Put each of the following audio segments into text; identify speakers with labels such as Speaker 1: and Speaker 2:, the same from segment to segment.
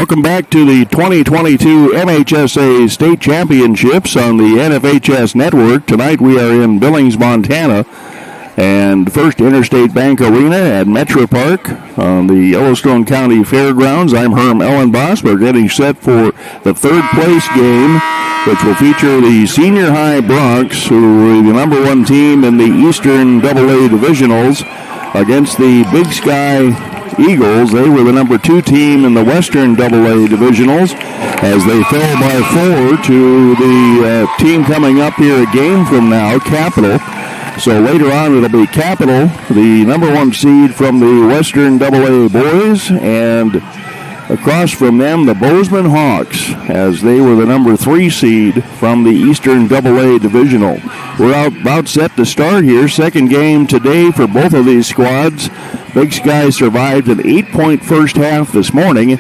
Speaker 1: Welcome back to the 2022 MHSA State Championships on the NFHS Network. Tonight we are in Billings, Montana, and First Interstate Bank Arena at Metro Park on the Yellowstone County Fairgrounds. I'm Herm Ellenboss. We're getting set for the third place game, which will feature the Senior High Broncs, who are the number one team in the Eastern AA Divisionals, against the BigSky Eagles. They were the number two team in the Western AA Divisionals as they fell by 4 to the team coming up here a game from now, Capital. So later on it'll be Capital, the number one seed from the Western AA boys, and across from them the Bozeman Hawks, as they were the number 3 seed from the Eastern AA Divisional. We're about set to start here. Second game today for both of these squads. BigSky survived an 8-point first half this morning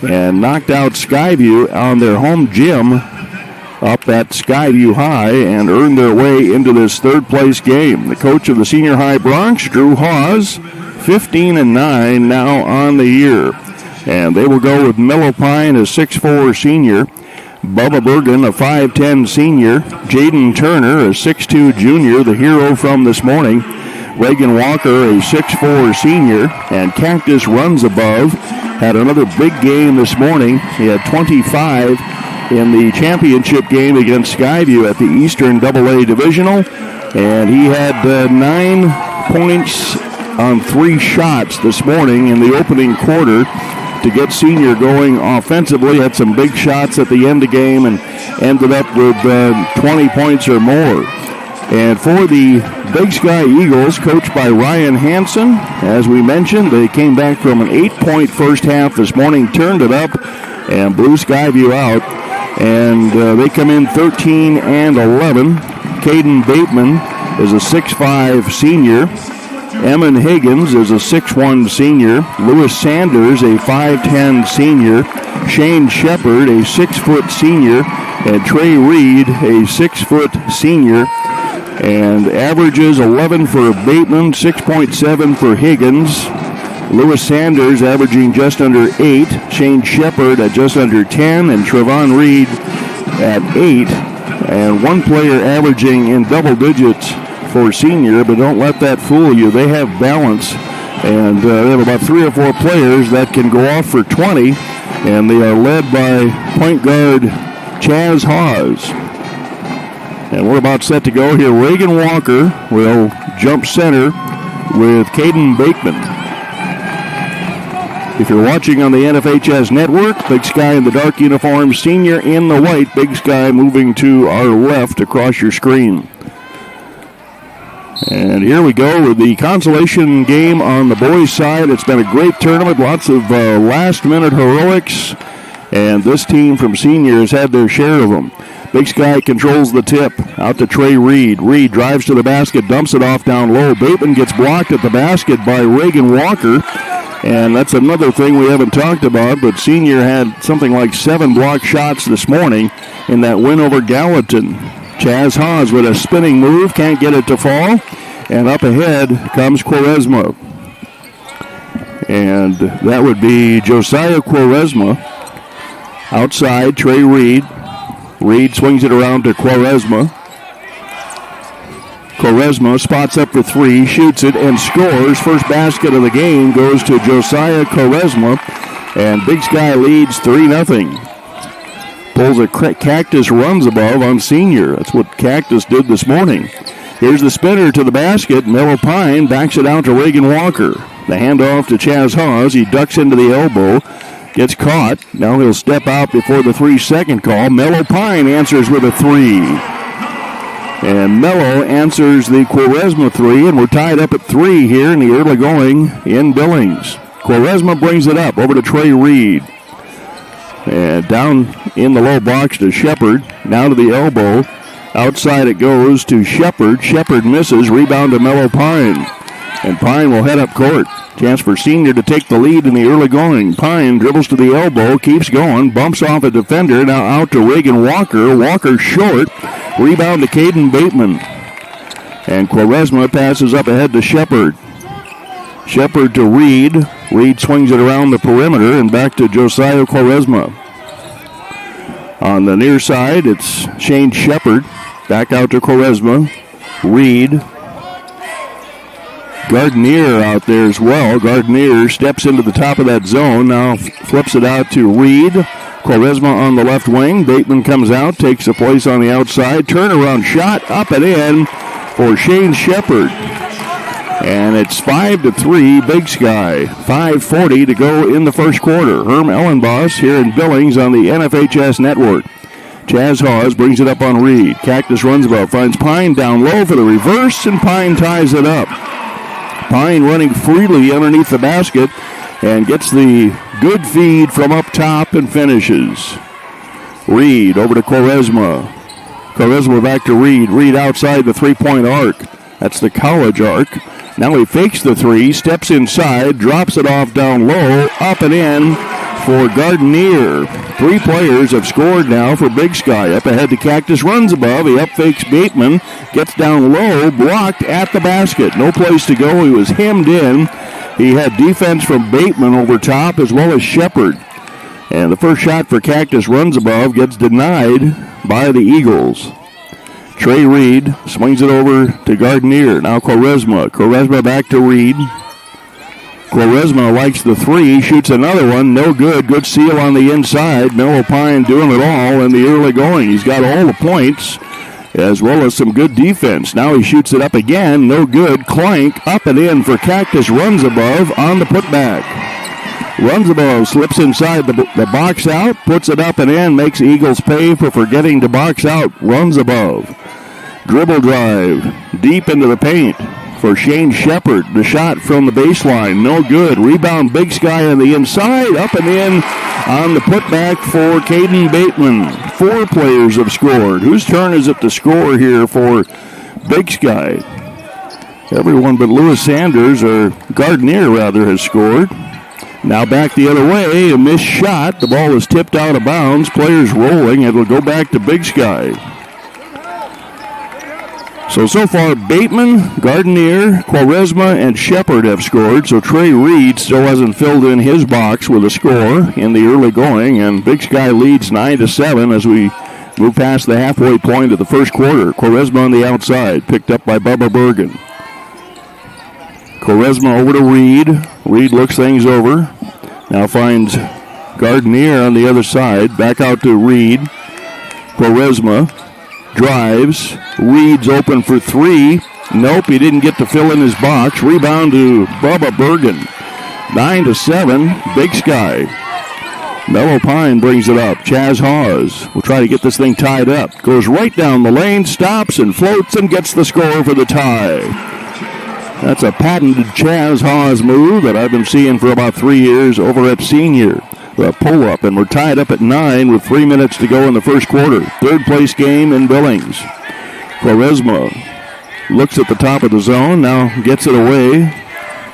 Speaker 1: and knocked out Skyview on their home gym up at Skyview High and earned their way into this third place game. The coach of the Senior High Broncs, Drew Hawes, 15-9 now on the year. And they will go with Mellow Pine, a 6'4 senior, Bubba Bergen, a 5'10 senior, Jaden Turner, a 6'2 junior, the hero from this morning, Reagan Walker, a 6'4 senior, and Cactus Runs Above had another big game this morning. He had 25 in the championship game against Skyview at the Eastern AA Divisional, and he had 9 points on 3 shots this morning in the opening quarter to get senior going offensively. Had some big shots at the end of the game and ended up with 20 points or more. And for the BigSky Eagles, coached by Ryan Hansen, as we mentioned, they came back from an 8-point first half this morning, turned it up, and blew Skyview out. And they come in 13-11. Caden Bateman is a 6'5 senior. Emin Higgins is a 6'1 senior. Lewis Sanders, a 5'10 senior. Shane Shepard, a 6-foot senior. And Trey Reed, a 6-foot senior. And averages 11 for Bateman, 6.7 for Higgins. Lewis Sanders averaging just under 8. Shane Shepard at just under 10. And Trevon Reed at 8. And one player averaging in double digits for senior, but don't let that fool you. They have balance, and they have about 3 or 4 players that can go off for 20, and they are led by point guard Chaz Hawes. And we're about set to go here. Reagan Walker will jump center with Caden Bateman. If you're watching on the NFHS Network, BigSky in the dark uniform, senior in the white. BigSky moving to our left across your screen. And here we go with the consolation game on the boys' side. It's been a great tournament, lots of last-minute heroics, and this team from senior has had their share of them. BigSky controls the tip out to Trey Reed. Reed drives to the basket, dumps it off down low. Bateman gets blocked at the basket by Reagan Walker, and that's another thing we haven't talked about, but senior had something like 7 blocked shots this morning in that win over Gallatin. Chaz Hawes with a spinning move, can't get it to fall. And up ahead comes Quaresma. And that would be Josiah Quaresma. Outside, Trey Reed. Reed swings it around to Quaresma. Quaresma spots up for 3, shoots it, and scores. First basket of the game goes to Josiah Quaresma. And BigSky leads 3-0. Pulls a Cactus Runs Above on senior. That's what Cactus did this morning. Here's the spinner to the basket. Mellow Pine backs it out to Reagan Walker. The handoff to Chaz Hawes. He ducks into the elbow. Gets caught. Now he'll step out before the 3-second call. Mellow Pine answers with a 3. And Mellow answers the Quaresma 3. And we're tied up at 3 here in the early going in Billings. Quaresma brings it up over to Trey Reed. And down in the low box to Shepard. Now to the elbow. Outside it goes to Shepard. Shepard misses. Rebound to Mellow Pine. And Pine will head up court. Chance for senior to take the lead in the early going. Pine dribbles to the elbow. Keeps going. Bumps off a defender. Now out to Reagan Walker. Walker short. Rebound to Caden Bateman. And Quaresma passes up ahead to Shepard. Shepard to Reed. Reed swings it around the perimeter and back to Josiah Quaresma. On the near side, it's Shane Shepard. Back out to Quaresma. Reed. Gardner out there as well. Gardner steps into the top of that zone. Now flips it out to Reed. Quaresma on the left wing. Bateman comes out, takes a place on the outside. Turnaround shot up and in for Shane Shepard. And it's 5-3 Big Sky. 5:40 to go in the first quarter. Herm Ellenboss here in Billings on the NFHS Network. Chaz Hawes brings it up on Reed. Cactus runs about, finds Pine down low for the reverse, and Pine ties it up. Pine running freely underneath the basket and gets the good feed from up top and finishes. Reed over to Quaresma. Quaresma back to Reed. Reed outside the three-point arc. That's the college arc. Now he fakes the three, steps inside, drops it off down low, up and in for Gardner. 3 players have scored now for Big Sky. Up ahead to Cactus, runs above. He up fakes Bateman, gets down low, blocked at the basket. No place to go. He was hemmed in. He had defense from Bateman over top as well as Shepard. And the first shot for Cactus runs above, gets denied by the Eagles. Trey Reed swings it over to Gardner. Now Quaresma. Quaresma back to Reed. Quaresma likes the three, shoots another one, no good. Good seal on the inside. Mellow Pine doing it all in the early going. He's got all the points as well as some good defense. Now he shoots it up again, no good. Clank up and in for Cactus, runs above on the putback. Runs above, slips inside the box out, puts it up and in, makes Eagles pay for forgetting to box out. Runs above. Dribble drive deep into the paint for Shane Shepard. The shot from the baseline, no good. Rebound Big Sky on the inside, up and in on the putback for Caden Bateman. 4 players have scored. Whose turn is it to score here for Big Sky? Everyone but Lewis Sanders, or Gardner rather, has scored. Now back the other way, a missed shot. The ball is tipped out of bounds. Players rolling. It will go back to Big Sky. So far, Bateman, Gardner, Quaresma, and Shepard have scored. So Trey Reed still hasn't filled in his box with a score in the early going. And Big Sky leads 9-7 as we move past the halfway point of the first quarter. Quaresma on the outside, picked up by Bubba Bergen. Quaresma over to Reed. Reed looks things over. Now finds Gardner on the other side. Back out to Reed. Quaresma drives. Reed's open for 3. Nope, he didn't get to fill in his box. Rebound to Bubba Bergen. 9-7, Big Sky. Mellow Pine brings it up. Chaz Hawes will try to get this thing tied up. Goes right down the lane, stops and floats and gets the score for the tie. That's a patented Chaz Hawes move that I've been seeing for about 3 years over at Senior. The pull-up, and we're tied up at 9 with 3 minutes to go in the first quarter. Third place game in Billings. Quaresma looks at the top of the zone, now gets it away.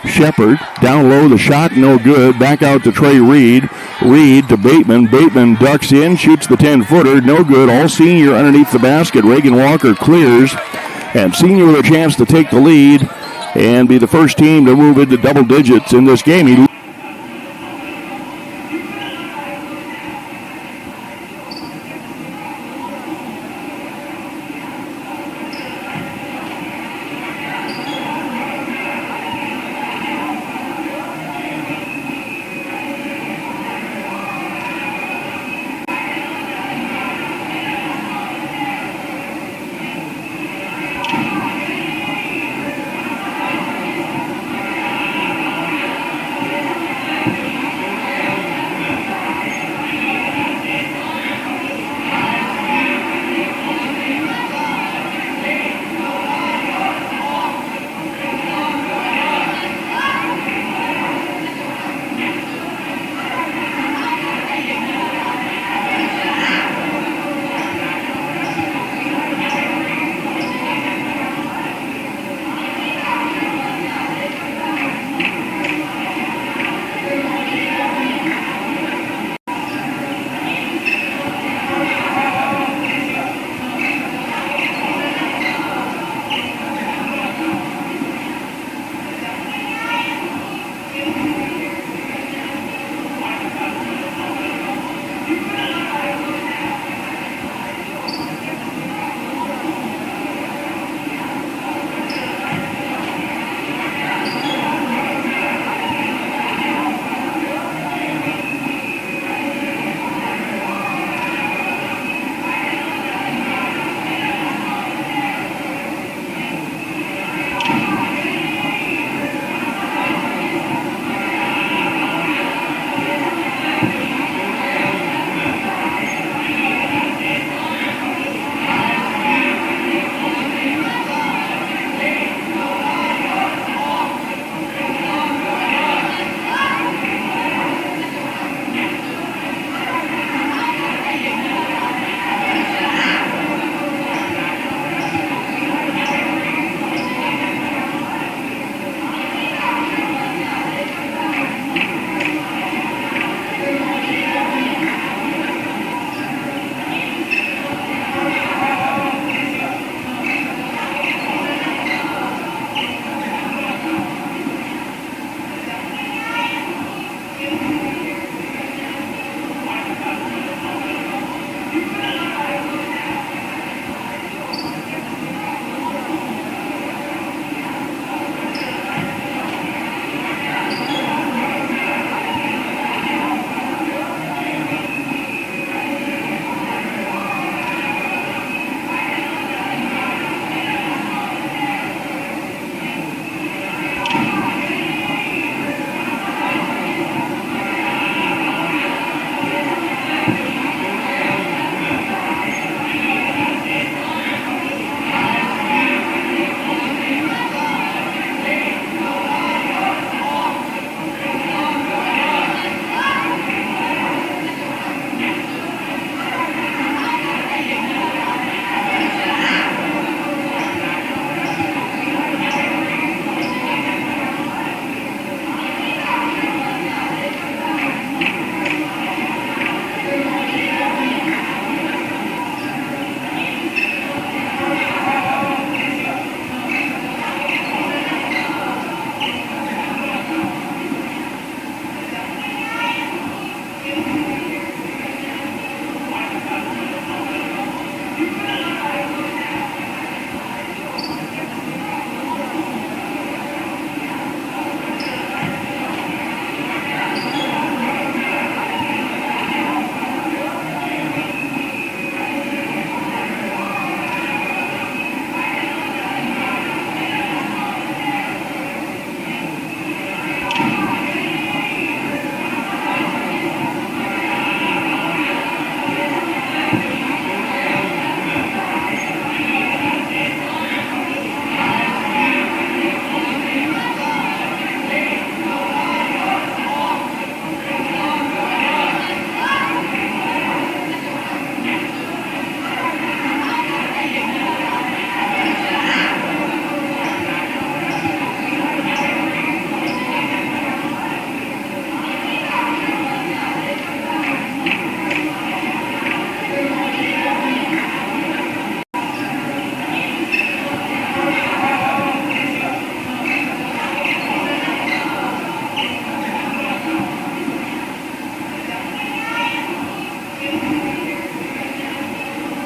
Speaker 1: Shepard down low, the shot no good. Back out to Trey Reed. Reed to Bateman. Bateman ducks in, shoots the 10-footer, no good. All Senior underneath the basket. Reagan Walker clears, and Senior with a chance to take the lead and be the first team to move into double digits in this game.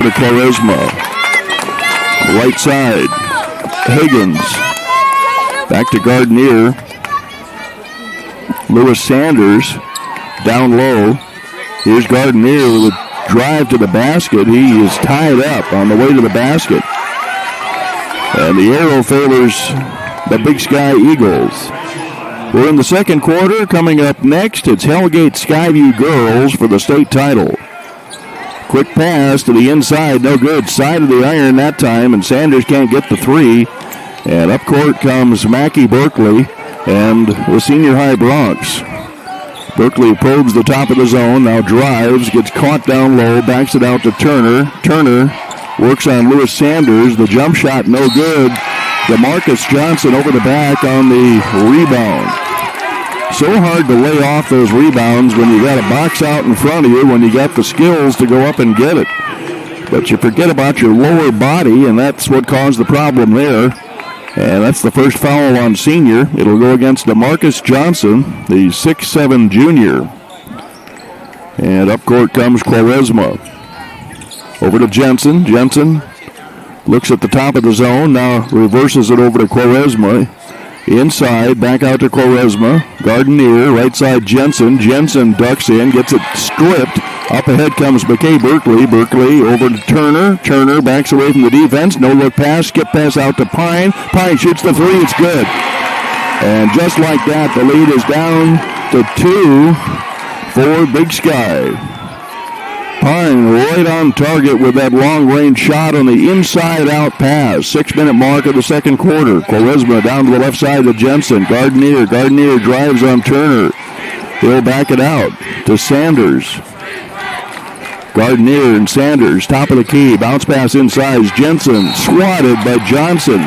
Speaker 1: to Quaresma. Right side. Higgins. Back to Gardner. Lewis Sanders down low. Here's Gardner with a drive to the basket. He is tied up on the way to the basket. And the arrow favors the BigSky Eagles. We're in the second quarter. Coming up next, it's Hellgate Skyview Girls for the state title. Quick pass to the inside, no good. Side of the iron that time, and Sanders can't get the three. And up court comes Mackie Berkeley and the senior high Bronx. Berkeley probes the top of the zone, now drives, gets caught down low, backs it out to Turner. Turner works on Lewis Sanders. The jump shot, no good. DeMarcus Johnson over the back on the rebound. So hard to lay off those rebounds when you got a box out in front of you, when you got the skills to go up and get it. But you forget about your lower body, and that's what caused the problem there. And that's the first foul on senior. It'll go against DeMarcus Johnson, the 6'7 junior. And up court comes Quaresma. Over to Jensen. Jensen looks at the top of the zone, now reverses it over to Quaresma. Inside, back out to Quaresma. Gardner, right side Jensen. Jensen ducks in, gets it stripped. Up ahead comes McKay Berkeley. Berkeley over to Turner. Turner backs away from the defense. No look pass. Skip pass out to Pine. Pine shoots the three. It's good. And just like that, the lead is down to 2 for BigSky. Pine right on target with that long-range shot on the inside-out pass. 6-minute mark of the second quarter. Quaresma down to the left side of Jensen. Gardner drives on Turner. He'll back it out to Sanders. Gardner and Sanders, top of the key. Bounce pass inside. Jensen swatted by Johnson.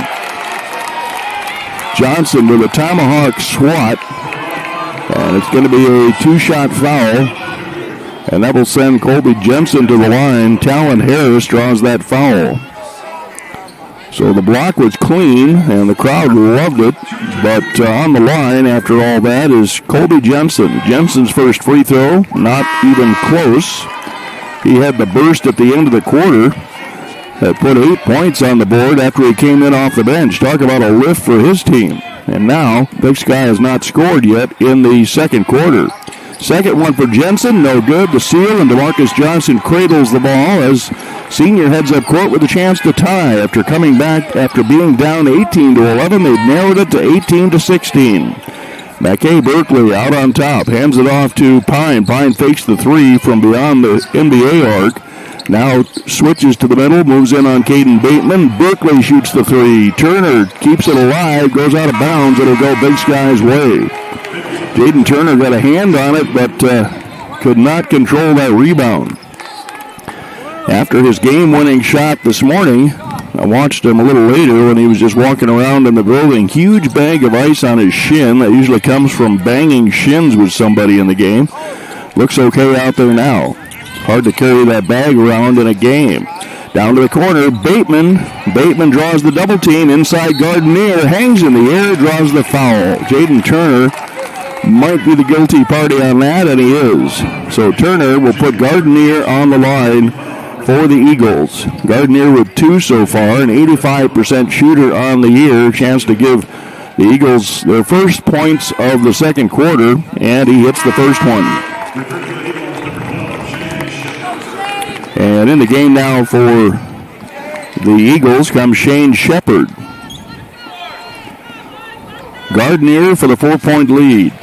Speaker 1: Johnson with a tomahawk swat. And it's going to be a 2-shot foul. And that will send Colby Jensen to the line. Talon Harris draws that foul. So the block was clean, and the crowd loved it. But on the line after all that is Colby Jensen. Jensen's first free throw, not even close. He had the burst at the end of the quarter that put 8 points on the board after he came in off the bench. Talk about a lift for his team. And now, BigSky has not scored yet in the second quarter. Second one for Jensen, no good. The seal, and DeMarcus Johnson cradles the ball as senior heads up court with a chance to tie. After coming back, after being down 18-11, they've narrowed it to 18-16. McKay Berkeley out on top, hands it off to Pine. Pine fakes the three from beyond the NBA arc. Now switches to the middle, moves in on Caden Bateman. Berkeley shoots the three. Turner keeps it alive, goes out of bounds. It'll go BigSky's way. Jaden Turner got a hand on it, but could not control that rebound. After his game-winning shot this morning, I watched him a little later when he was just walking around in the building. Huge bag of ice on his shin. That usually comes from banging shins with somebody in the game. Looks okay out there now. Hard to carry that bag around in a game. Down to the corner, Bateman. Bateman draws the double team. Inside Gardner, hangs in the air, draws the foul. Jaden Turner might be the guilty party on that, and he is. So Turner will put Gardner on the line for the Eagles. Gardner with 2 so far, an 85% shooter on the year. Chance to give the Eagles their first points of the second quarter, and he hits the first one. And in the game now for the Eagles comes Shane Shepard. Gardner for the 4-point lead.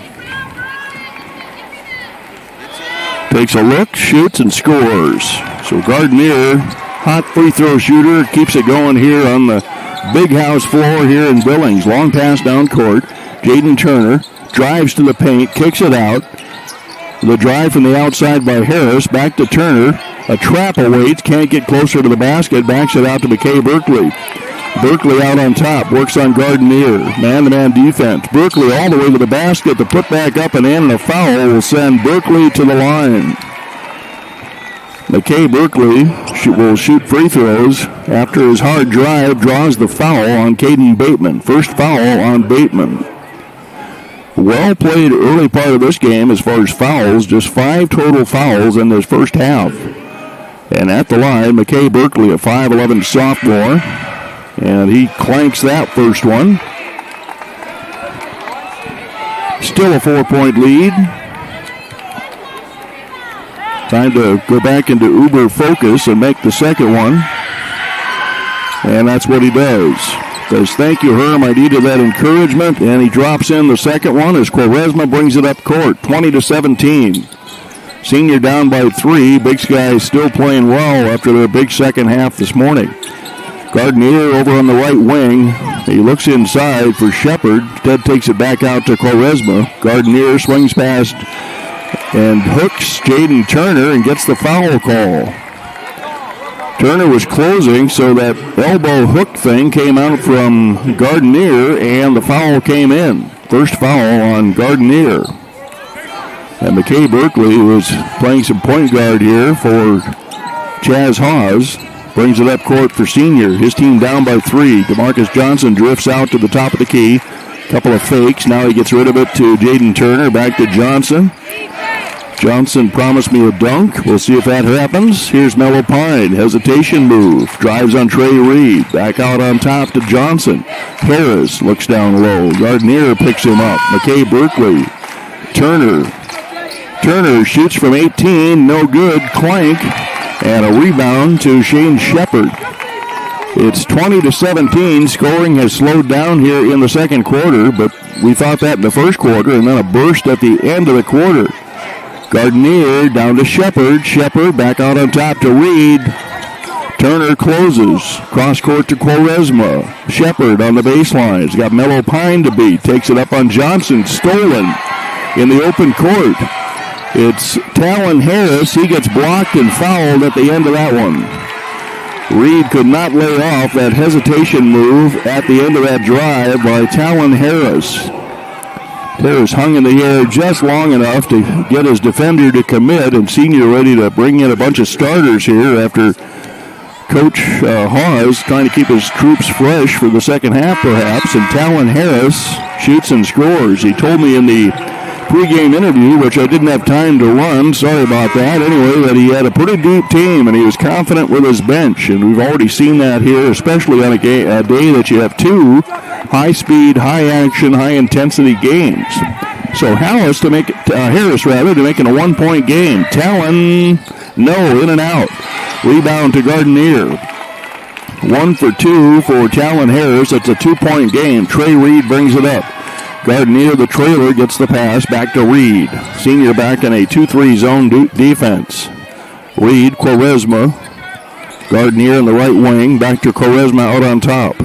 Speaker 1: Takes a look, shoots, and scores. So Gardner, hot free throw shooter, keeps it going here on the big house floor here in Billings. Long pass down court. Jaden Turner drives to the paint, kicks it out. The drive from the outside by Harris, back to Turner. A trap awaits, can't get closer to the basket, backs it out to McKay Berkeley. Berkeley out on top, works on Gardner. Man-to-man defense. Berkeley all the way to the basket. The put back up and in, and a foul will send Berkeley to the line. McKay Berkeley will shoot free throws after his hard drive draws the foul on Caden Bateman. First foul on Bateman. Well played early part of this game as far as fouls. Just 5 total fouls in this first half. And at the line, McKay Berkeley, a 5'11 sophomore. And he clanks that first one. Still a 4-point lead. Time to go back into uber focus and make the second one. And that's what he does. Says, thank you, Herm. I needed that encouragement. And he drops in the second one as Quaresma brings it up court, 20-17. Senior down by 3. BigSky still playing well after their big second half this morning. Gardner over on the right wing. He looks inside for Shepard. Instead takes it back out to Quaresma. Gardner swings past and hooks Jaden Turner and gets the foul call. Turner was closing, so that elbow hook thing came out from Gardner, and the foul came in. First foul on Gardner. And McKay Berkeley, who was playing some point guard here for Chaz Hawes, brings it up court for senior. His team down by 3. DeMarcus Johnson drifts out to the top of the key. Couple of fakes. Now he gets rid of it to Jaden Turner. Back to Johnson. Johnson promised me a dunk. We'll see if that happens. Here's Mellow Pine. Hesitation move. Drives on Trey Reed. Back out on top to Johnson. Harris looks down low. Gardner picks him up. McKay Berkeley. Turner shoots from 18. No good. Clank. And a rebound to Shane Shepard. It's 20-17. Scoring has slowed down here in the second quarter, but we thought that in the first quarter, and then a burst at the end of the quarter. Gardner down to Shepard. Shepard back out on top to Reed. Turner closes. Cross court to Quaresma. Shepard on the baseline. He's got Mellow Pine to beat. Takes it up on Johnson. Stolen in the open court. It's Talon Harris. He gets blocked and fouled at the end of that one. Reed could not lay off that hesitation move at the end of that drive by Talon Harris. Harris hung in the air just long enough to get his defender to commit, and senior ready to bring in a bunch of starters here after Coach Hawes trying to keep his troops fresh for the second half perhaps, and Talon Harris shoots and scores. He told me in the pregame interview, which I didn't have time to run, sorry about that, anyway, that he had a pretty deep team and he was confident with his bench, and we've already seen that here, especially on a day that you have 2 high-speed, high-action, high-intensity games. So Harris to make it a 1-point game. Talon, no, in and out. Rebound to Gardner. 1 for 2 for Talon Harris. It's a 2-point game. Trey Reed brings it up. Gardner, the trailer, gets the pass back to Reed. Senior back in a 2-3 zone defense. Reed, Quaresma. Gardner in the right wing. Back to Quaresma out on top.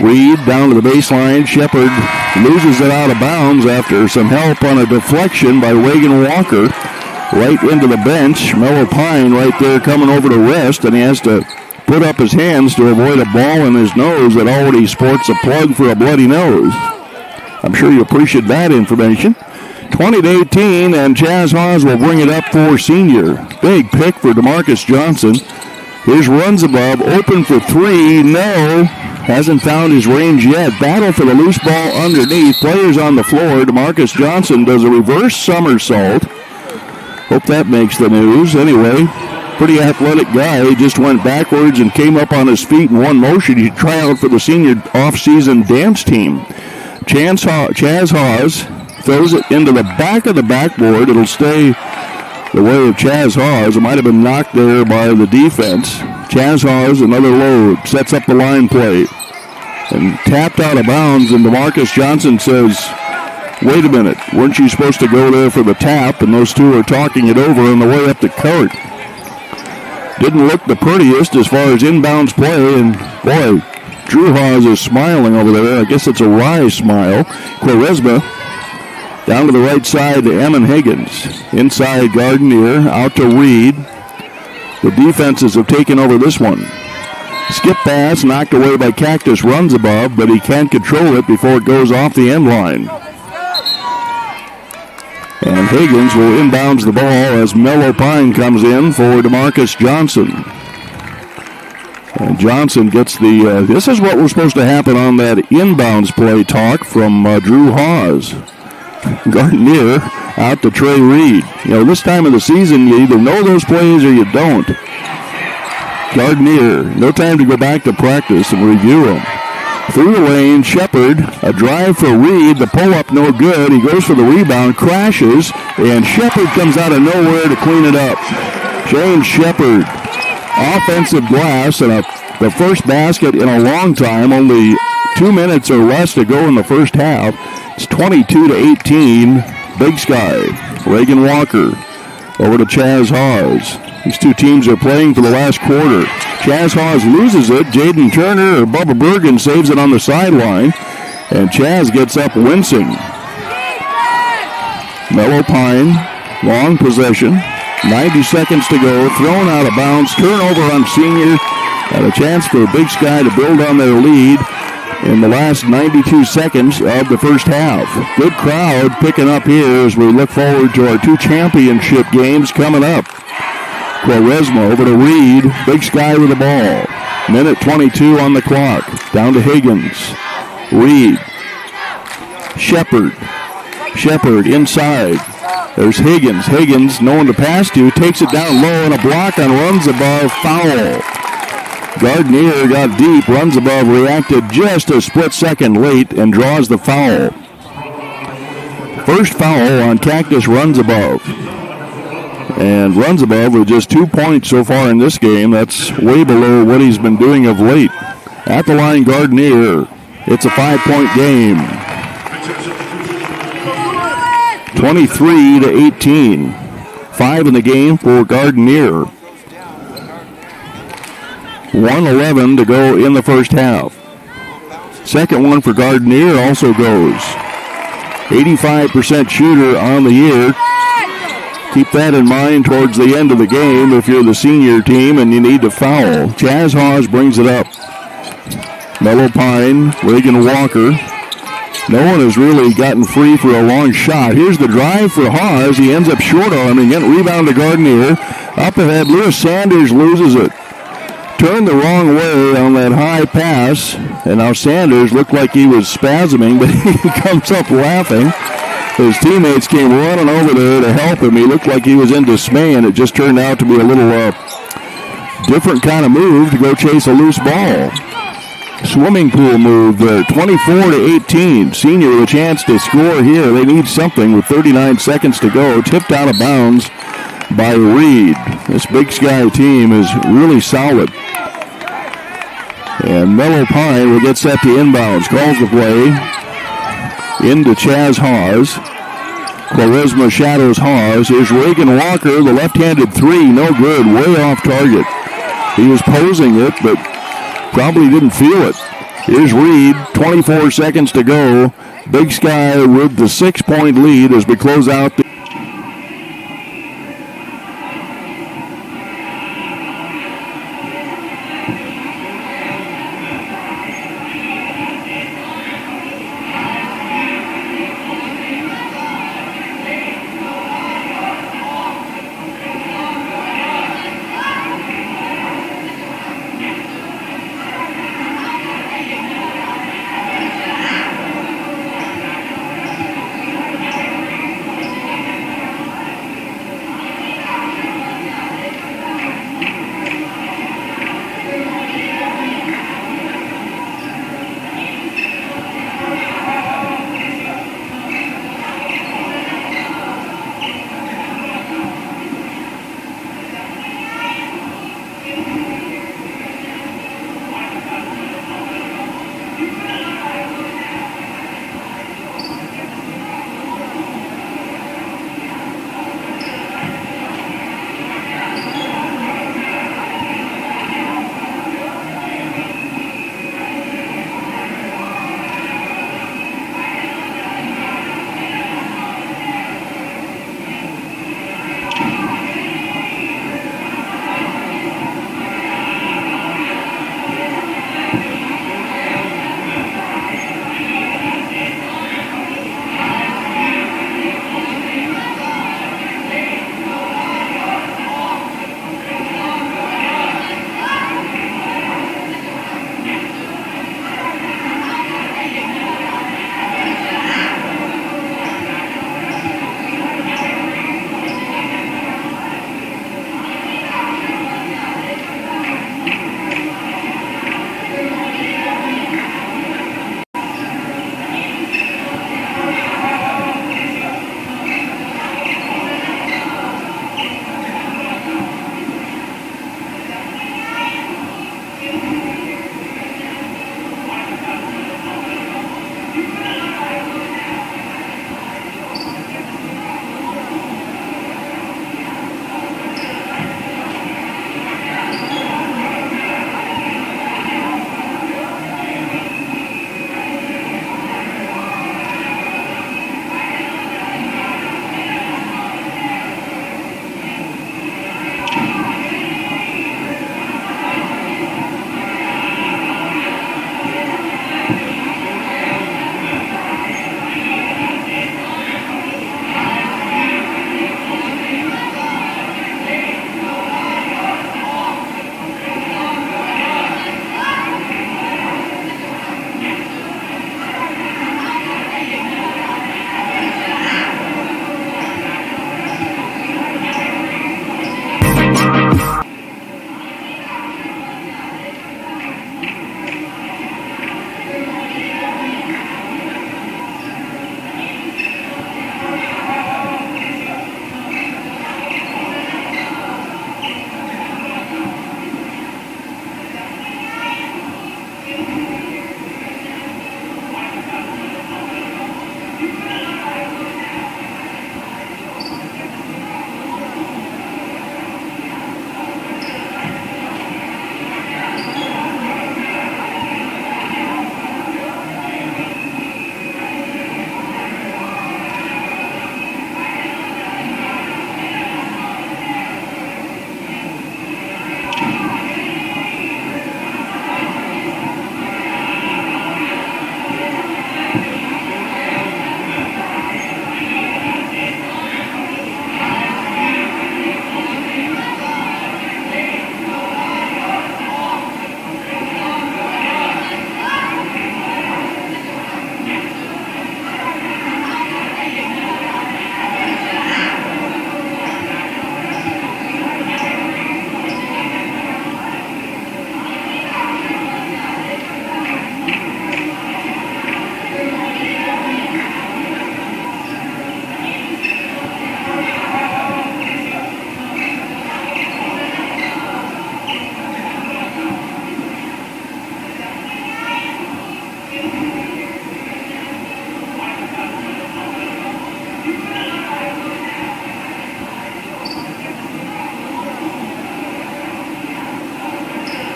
Speaker 1: Reed down to the baseline. Shepard loses it out of bounds after some help on a deflection by Reagan Walker. Right into the bench. Mellow Pine right there coming over to rest, and he has to put up his hands to avoid a ball in his nose that already sports a plug for a bloody nose. I'm sure you appreciate that information. 20-18, and Chaz Hawes will bring it up for senior. Big pick for DeMarcus Johnson. Here's runs above, open for 3, no. Hasn't found his range yet. Battle for the loose ball underneath. Players on the floor. DeMarcus Johnson does a reverse somersault. Hope that makes the news. Anyway, pretty athletic guy. He just went backwards and came up on his feet in one motion. He tried out for the senior off-season dance team. Chaz Hawes throws it into the back of the backboard. It'll stay the way of Chaz Hawes. It might have been knocked there by the defense. Chaz Hawes, another load, sets up the line play. And tapped out of bounds, and DeMarcus Johnson says, wait a minute, weren't you supposed to go there for the tap? And those two are talking it over on the way up the court. Didn't look the prettiest as far as inbounds play, and boy, Drew Hawes is smiling over there. I guess it's a wry smile. Quaresma down to the right side to Emmon Higgins. Inside Gardner, out to Reed. The defenses have taken over this one. Skip pass, knocked away by Cactus, runs above, but he can't control it before it goes off the end line. And Higgins will inbounds the ball as Mellow Pine comes in for DeMarcus Johnson. And Johnson gets the, this is what was supposed to happen on that inbounds play talk from Drew Hawes. Gardner out to Trey Reed. This time of the season, you either know those plays or you don't. Gardner, no time to go back to practice and review them. Through the lane, Shepard, a drive for Reed. The pull-up no good. He goes for the rebound, crashes, and Shepard comes out of nowhere to clean it up. James Shepard, offensive glass, and the first basket in a long time. Only 2 minutes or less to go in the first half. It's 22-18, BigSky. Reagan Walker over to Chaz Hawes. These two teams are playing for the last quarter. Chaz Hawes loses it. Jaden Turner or Bubba Bergen saves it on the sideline. And Chaz gets up wincing. Mellow Pine, long possession. 90 seconds to go. Thrown out of bounds. Turnover on Senior. And a chance for BigSky to build on their lead in the last 92 seconds of the first half. Good crowd picking up here as we look forward to our two championship games coming up. Quaresma over to Reed. BigSky with the ball. Minute 22 on the clock. Down to Higgins. Reed. Shepard. Shepard inside. There's Higgins. Higgins, no one to pass to, takes it down low and a block on runs above. Foul. Gardner got deep, runs above, reacted just a split second late and draws the foul. First foul on Cactus runs above. And runs above with just 2 points so far in this game. That's way below what he's been doing of late. At the line, Gardner. It's a 5-point game. 23-18. 5 in the game for Gardner. 1:11 to go in the first half. Second one for Gardner also goes. 85% shooter on the year. Keep that in mind towards the end of the game if you're the senior team and you need to foul. Chaz Hawes brings it up. Mellow Pine, Reagan Walker. No one has really gotten free for a long shot. Here's the drive for Hawes. He ends up short on him. Again, rebound to Gardner. Up ahead, Lewis Sanders loses it. Turned the wrong way on that high pass. And now Sanders looked like he was spasming, but he comes up laughing. His teammates came running over there to help him. He looked like he was in dismay, and it just turned out to be a little different kind of move to go chase a loose ball. Swimming pool move there, 24-18. Senior with a chance to score here. They need something with 39 seconds to go. Tipped out of bounds by Reed. This BigSky team is really solid. And Mellow Pine will get set to inbounds. Calls the play. Into Chaz Hawes. Quaresma shadows Hawes. Here's Reagan Walker, the left-handed three, no good, way off target. He was posing it, but probably didn't feel it. Here's Reed, 24 seconds to go. BigSky with the 6-point lead as we close out the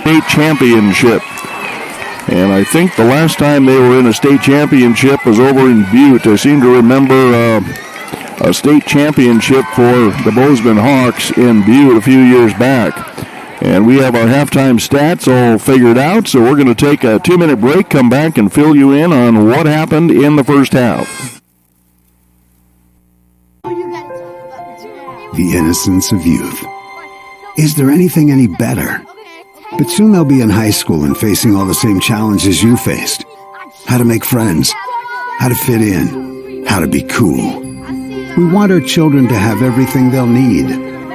Speaker 1: state championship. And I think the last time they were in a state championship was over in Butte. I seem to remember a state championship for the Bozeman Hawks in Butte a few years back. And we have our halftime stats all figured out, so we're going to take a 2-minute break, come back and fill you in on what happened in the first half.
Speaker 2: The innocence of youth. Is there anything any better? But soon they'll be in high school and facing all the same challenges you faced. How to make friends, how to fit in, how to be cool. We want our children to have everything they'll need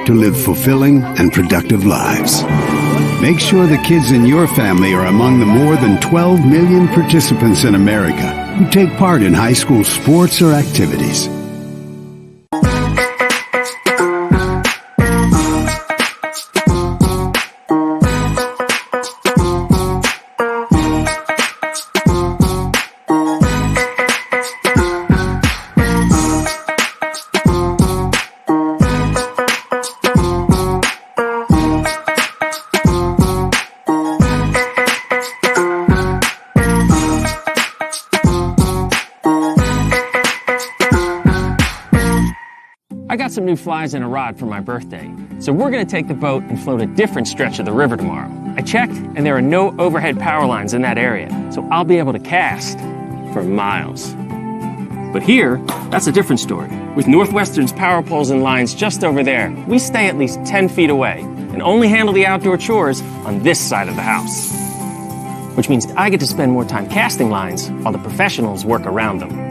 Speaker 2: to live fulfilling and productive lives. Make sure the kids in your family are among the more than 12 million participants in America who take part in high school sports or activities.
Speaker 3: I got some new flies and a rod for my birthday, so we're going to take the boat and float a different stretch of the river tomorrow. I checked, and there are no overhead power lines in that area, so I'll be able to cast for miles. But here, that's a different story. With Northwestern's power poles and lines just over there, we stay at least 10 feet away and only handle the outdoor chores on this side of the house. Which means I get to spend more time casting lines while the professionals work around them.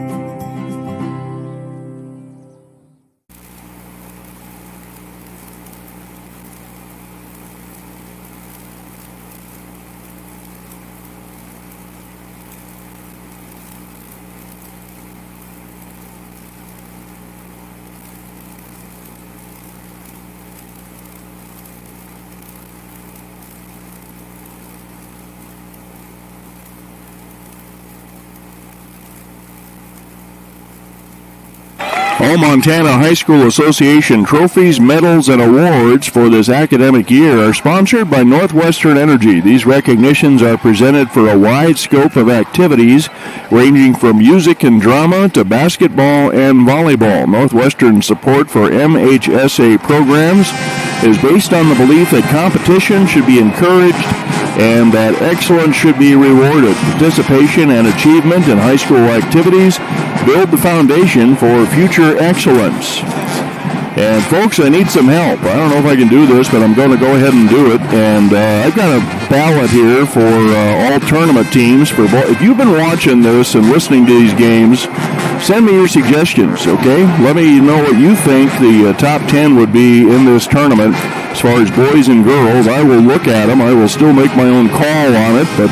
Speaker 1: All Montana High School Association trophies, medals, and awards for this academic year are sponsored by Northwestern Energy. These recognitions are presented for a wide scope of activities ranging from music and drama to basketball and volleyball. Northwestern's support for MHSA programs is based on the belief that competition should be encouraged and that excellence should be rewarded. Participation and achievement in high school activities build the foundation for future excellence. And folks, I need some help. I don't know if I can do this, but I'm going to go ahead and do it. And I've got a ballot here for all tournament teams. If you've been watching this and listening to these games, send me your suggestions, okay? Let me know what you think the top 10 would be in this tournament. As far as boys and girls, I will look at them. I will still make my own call on it, but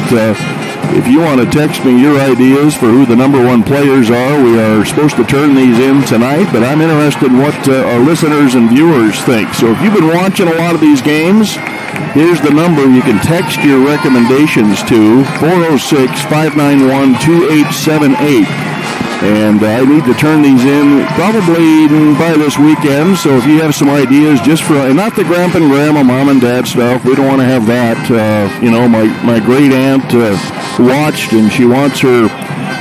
Speaker 1: if you want to text me your ideas for who the number one players are, we are supposed to turn these in tonight, but I'm interested in what our listeners and viewers think. So if you've been watching a lot of these games, here's the number you can text your recommendations to, 406-591-2878. And I need to turn these in probably by this weekend. So if you have some ideas just for, and not the grandpa and grandma, mom and dad stuff, we don't want to have that. My great aunt watched and she wants her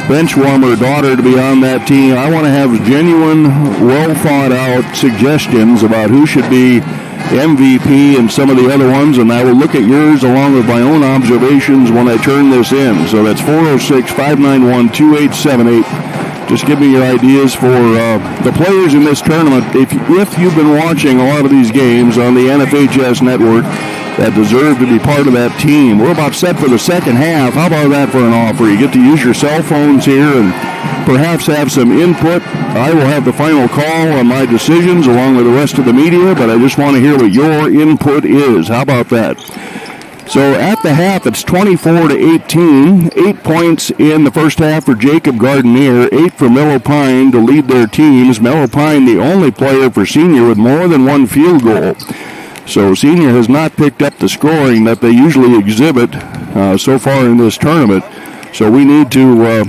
Speaker 1: bench warmer daughter to be on that team. I want to have genuine, well thought out suggestions about who should be MVP and some of the other ones, and I will look at yours along with my own observations when I turn this in. So that's 406-591-2878. Just give me your ideas for the players in this tournament. If you've been watching a lot of these games on the NFHS network that deserve to be part of that team, we're about set for the second half. How about that for an offer? You get to use your cell phones here and perhaps have some input. I will have the final call on my decisions along with the rest of the media, but I just want to hear what your input is. How about that? So at the half, it's 24-18. 8 points in the first half for Jacob Gardenier, 8 for Mellow Pine to lead their teams. Mellow Pine, the only player for Senior with more than one field goal. So Senior has not picked up the scoring that they usually exhibit so far in this tournament. So we need to,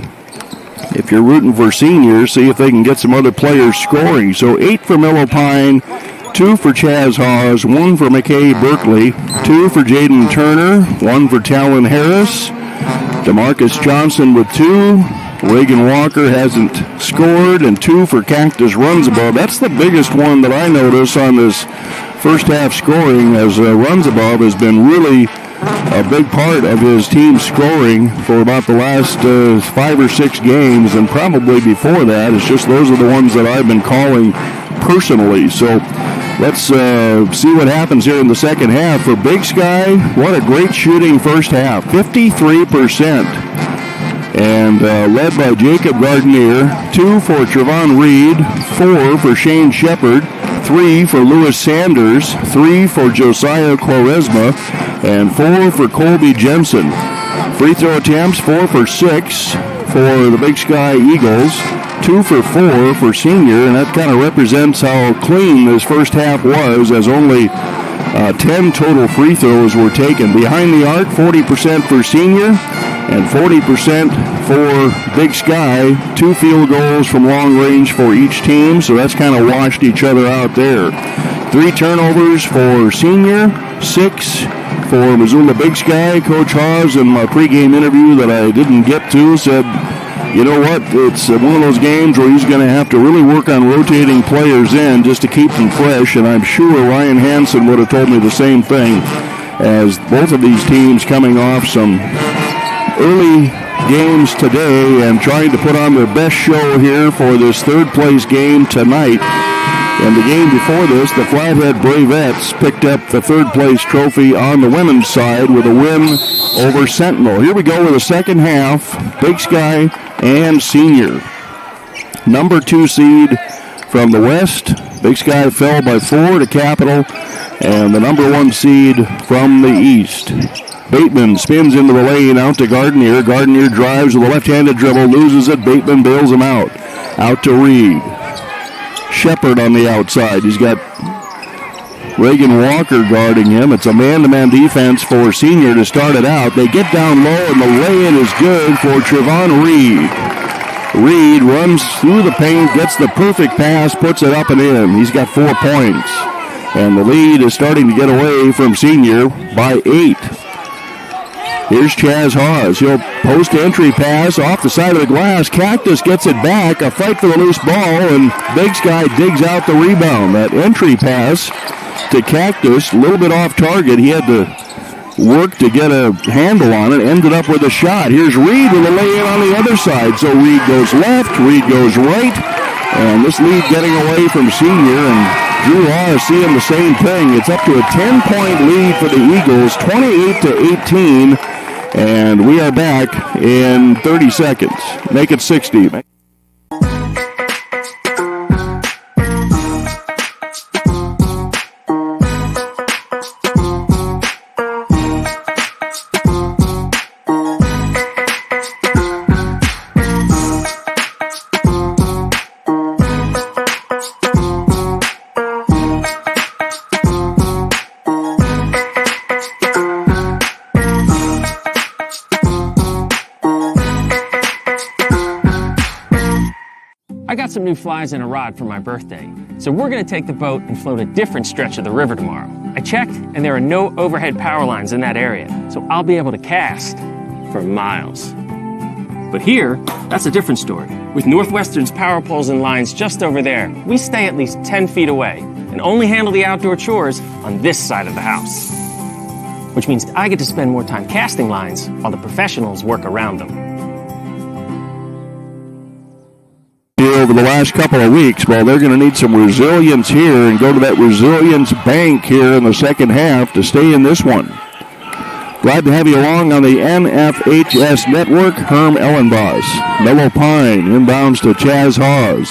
Speaker 1: if you're rooting for Senior, see if they can get some other players scoring. So 8 for Mellow Pine, 2 for Chaz Hawes, 1 for McKay Berkeley, 2 for Jaden Turner, 1 for Talon Harris, DeMarcus Johnson with 2. Reagan Walker hasn't scored, and 2 for Cactus Runs Above. That's the biggest one that I notice on this first half scoring, as Runs Above has been really a big part of his team's scoring for about the last 5 or 6 games, and probably before that. It's just those are the ones that I've been calling personally. So let's see what happens here in the second half. For Big Sky, what a great shooting first half, 53%. And led by Jacob Gardner, 2 for Trevon Reed, 4 for Shane Shepard, 3 for Lewis Sanders, 3 for Josiah Quaresma, and 4 for Colby Jensen. Free throw attempts, 4 for 6 for the Big Sky Eagles, 2 for 4 for Senior, and that kind of represents how clean this first half was, as only 10 total free throws were taken. Behind the arc, 40% for Senior, and 40% for Big Sky. 2 field goals from long range for each team, so that's kind of washed each other out there. 3 turnovers for Senior, 6 for Missoula Big Sky. Coach Hawes, in my pregame interview that I didn't get to, said, you know what, it's one of those games where he's going to have to really work on rotating players in just to keep them fresh, and I'm sure Ryan Hansen would have told me the same thing, as both of these teams coming off some early games today and trying to put on their best show here for this third-place game tonight. And the game before this, the Flathead Bravettes picked up the third-place trophy on the women's side with a win over Sentinel. Here we go with the second half, Big Sky and Senior. Number 2 seed from the West, Big Sky fell by 4 to Capital, and the number 1 seed from the East. Bateman spins into the lane, out to Gardner. Gardner drives with a left-handed dribble, loses it. Bateman bails him out. Out to Reed. Shepard on the outside. He's got Reagan Walker guarding him. It's a man-to-man defense for Senior to start it out. They get down low, and the lay-in is good for Trevon Reed. Reed runs through the paint, gets the perfect pass, puts it up and in. He's got 4 points. And the lead is starting to get away from Senior by 8. Here's Chaz Hawes. He'll post entry pass off the side of the glass. Cactus gets it back. A fight for the loose ball, and Big Sky digs out the rebound. That entry pass to Cactus, a little bit off target. He had to work to get a handle on it. Ended up with a shot. Here's Reed with a lay-in on the other side. So Reed goes left, Reed goes right. And this lead getting away from Senior, and Drew Law is seeing the same thing. It's up to a 10-point lead for the Eagles, 28-18. And we are back in 30 seconds. Make it 60.
Speaker 3: I got some new flies and a rod for my birthday, so we're going to take the boat and float a different stretch of the river tomorrow. I checked, and there are no overhead power lines in that area, so I'll be able to cast for miles. But here, that's a different story. With Northwestern's power poles and lines just over there, we stay at least 10 feet away and only handle the outdoor chores on this side of the house. Which means I get to spend more time casting lines while the professionals work around them.
Speaker 1: Over the last couple of weeks, well, they're going to need some resilience here and go to that resilience bank here in the second half to stay in this one. Glad to have you along on the NFHS Network. Herm Ellenboss. Mellow Pine inbounds to Chaz Hawes.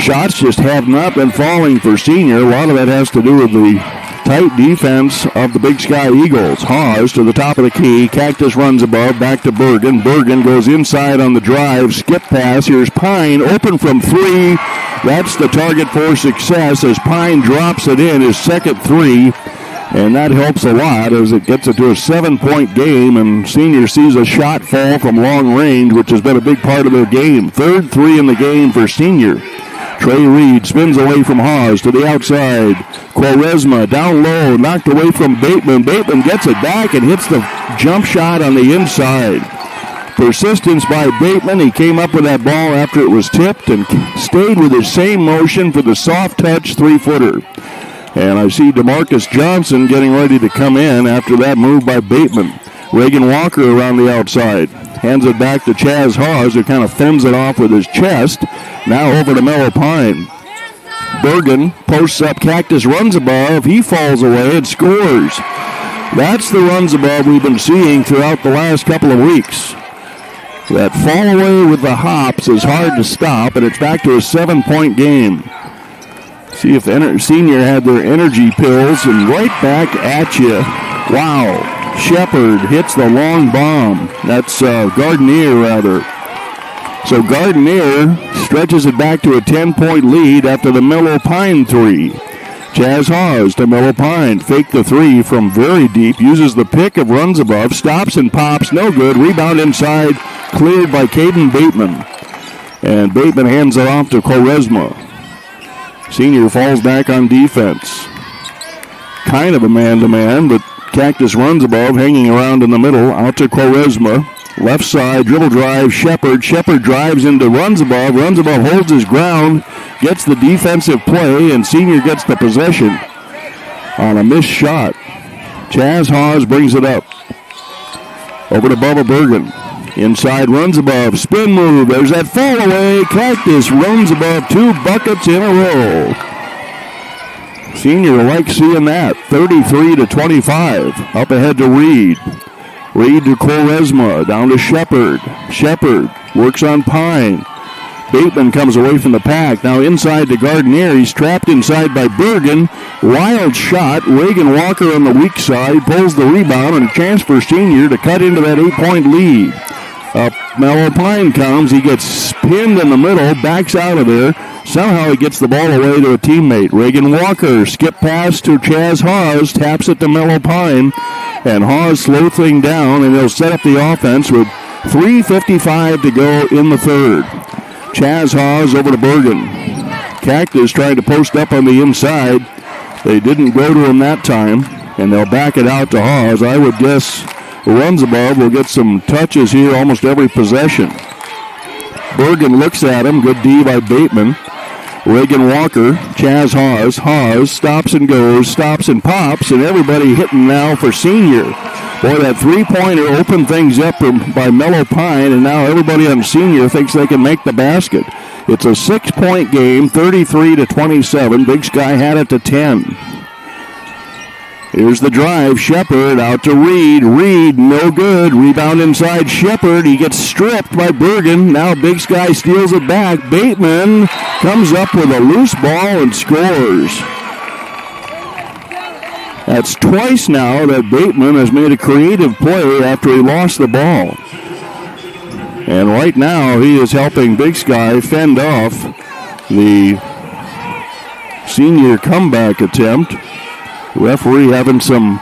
Speaker 1: Shots just have not been falling for Senior. A lot of that has to do with the tight defense of the Big Sky Eagles. Hawes to the top of the key. Cactus runs above, back to Bergen. Bergen goes inside on the drive. Skip pass. Here's Pine, open from 3. That's the target for success as Pine drops it in, his second 3. And that helps a lot as it gets it to a 7-point game, and Senior sees a shot fall from long range, which has been a big part of their game. Third 3 in the game for Senior. Trey Reed spins away from Haas to the outside. Quaresma down low, knocked away from Bateman. Bateman gets it back and hits the jump shot on the inside. Persistence by Bateman. He came up with that ball after it was tipped and stayed with his same motion for the soft touch 3-footer. And I see DeMarcus Johnson getting ready to come in after that move by Bateman. Reagan Walker around the outside. Hands it back to Chaz Haas, who kind of fends it off with his chest. Now over to Mellow Pine. Bergen posts up, Cactus runs above. He falls away and scores. That's the runs above we've been seeing throughout the last couple of weeks. That fall away with the hops is hard to stop, and it's back to a 7-point game. See if Senior had their energy pills, and right back at you. Wow. Shepard hits the long bomb. That's Gardenier, rather. So Gardenier stretches it back to a 10-point lead after the Mellow Pine three. Chaz Haas to Mellow Pine. Fake the three from very deep. Uses the pick of runs above. Stops and pops. No good. Rebound inside. Cleared by Caden Bateman. And Bateman hands it off to Quaresma. Senior falls back on defense. Kind of a man-to-man, but Cactus runs above, hanging around in the middle. Out to Quaresma. Left side, dribble drive, Shepard. Shepard drives into runs above. Runs above, holds his ground. Gets the defensive play, and Senior gets the possession on a missed shot. Chaz Haas brings it up. Over to Bubba Bergen. Inside, runs above, spin move. There's that fall away. Cactus runs above, 2 buckets in a row. Senior likes seeing that. 33-25. Up ahead to Reed. Reed to Quaresma. Down to Shepard. Shepard works on Pine. Bateman comes away from the pack. Now inside to Gardenier. He's trapped inside by Bergen. Wild shot. Reagan Walker on the weak side pulls the rebound, and a chance for Senior to cut into that 8-point lead. Up Mellow Pine comes. He gets pinned in the middle, backs out of there. Somehow he gets the ball away to a teammate. Reagan Walker, skip pass to Chaz Haas, taps it to Mellow Pine, and Haas slow thing down, and they'll set up the offense with 3:55 to go in the third. Chaz Haas over to Bergen. Cactus trying to post up on the inside. They didn't go to him that time, and they'll back it out to Haas. I would guess runs above will get some touches here almost every possession. Bergen looks at him. Good D by Bateman. Reagan Walker, Chaz Haas. Haas stops and goes, stops and pops, and everybody hitting now for Senior. Boy, that three-pointer opened things up by Mellow Pine, and now everybody on Senior thinks they can make the basket. It's a 6-point game, 33-27. BigSky had it to 10. Here's the drive. Shepard out to Reed. Reed, no good. Rebound inside Shepard. He gets stripped by Bergen. Now BigSky steals it back. Bateman comes up with a loose ball and scores. That's twice now that Bateman has made a creative play after he lost the ball. And right now he is helping BigSky fend off the Senior comeback attempt. Referee having some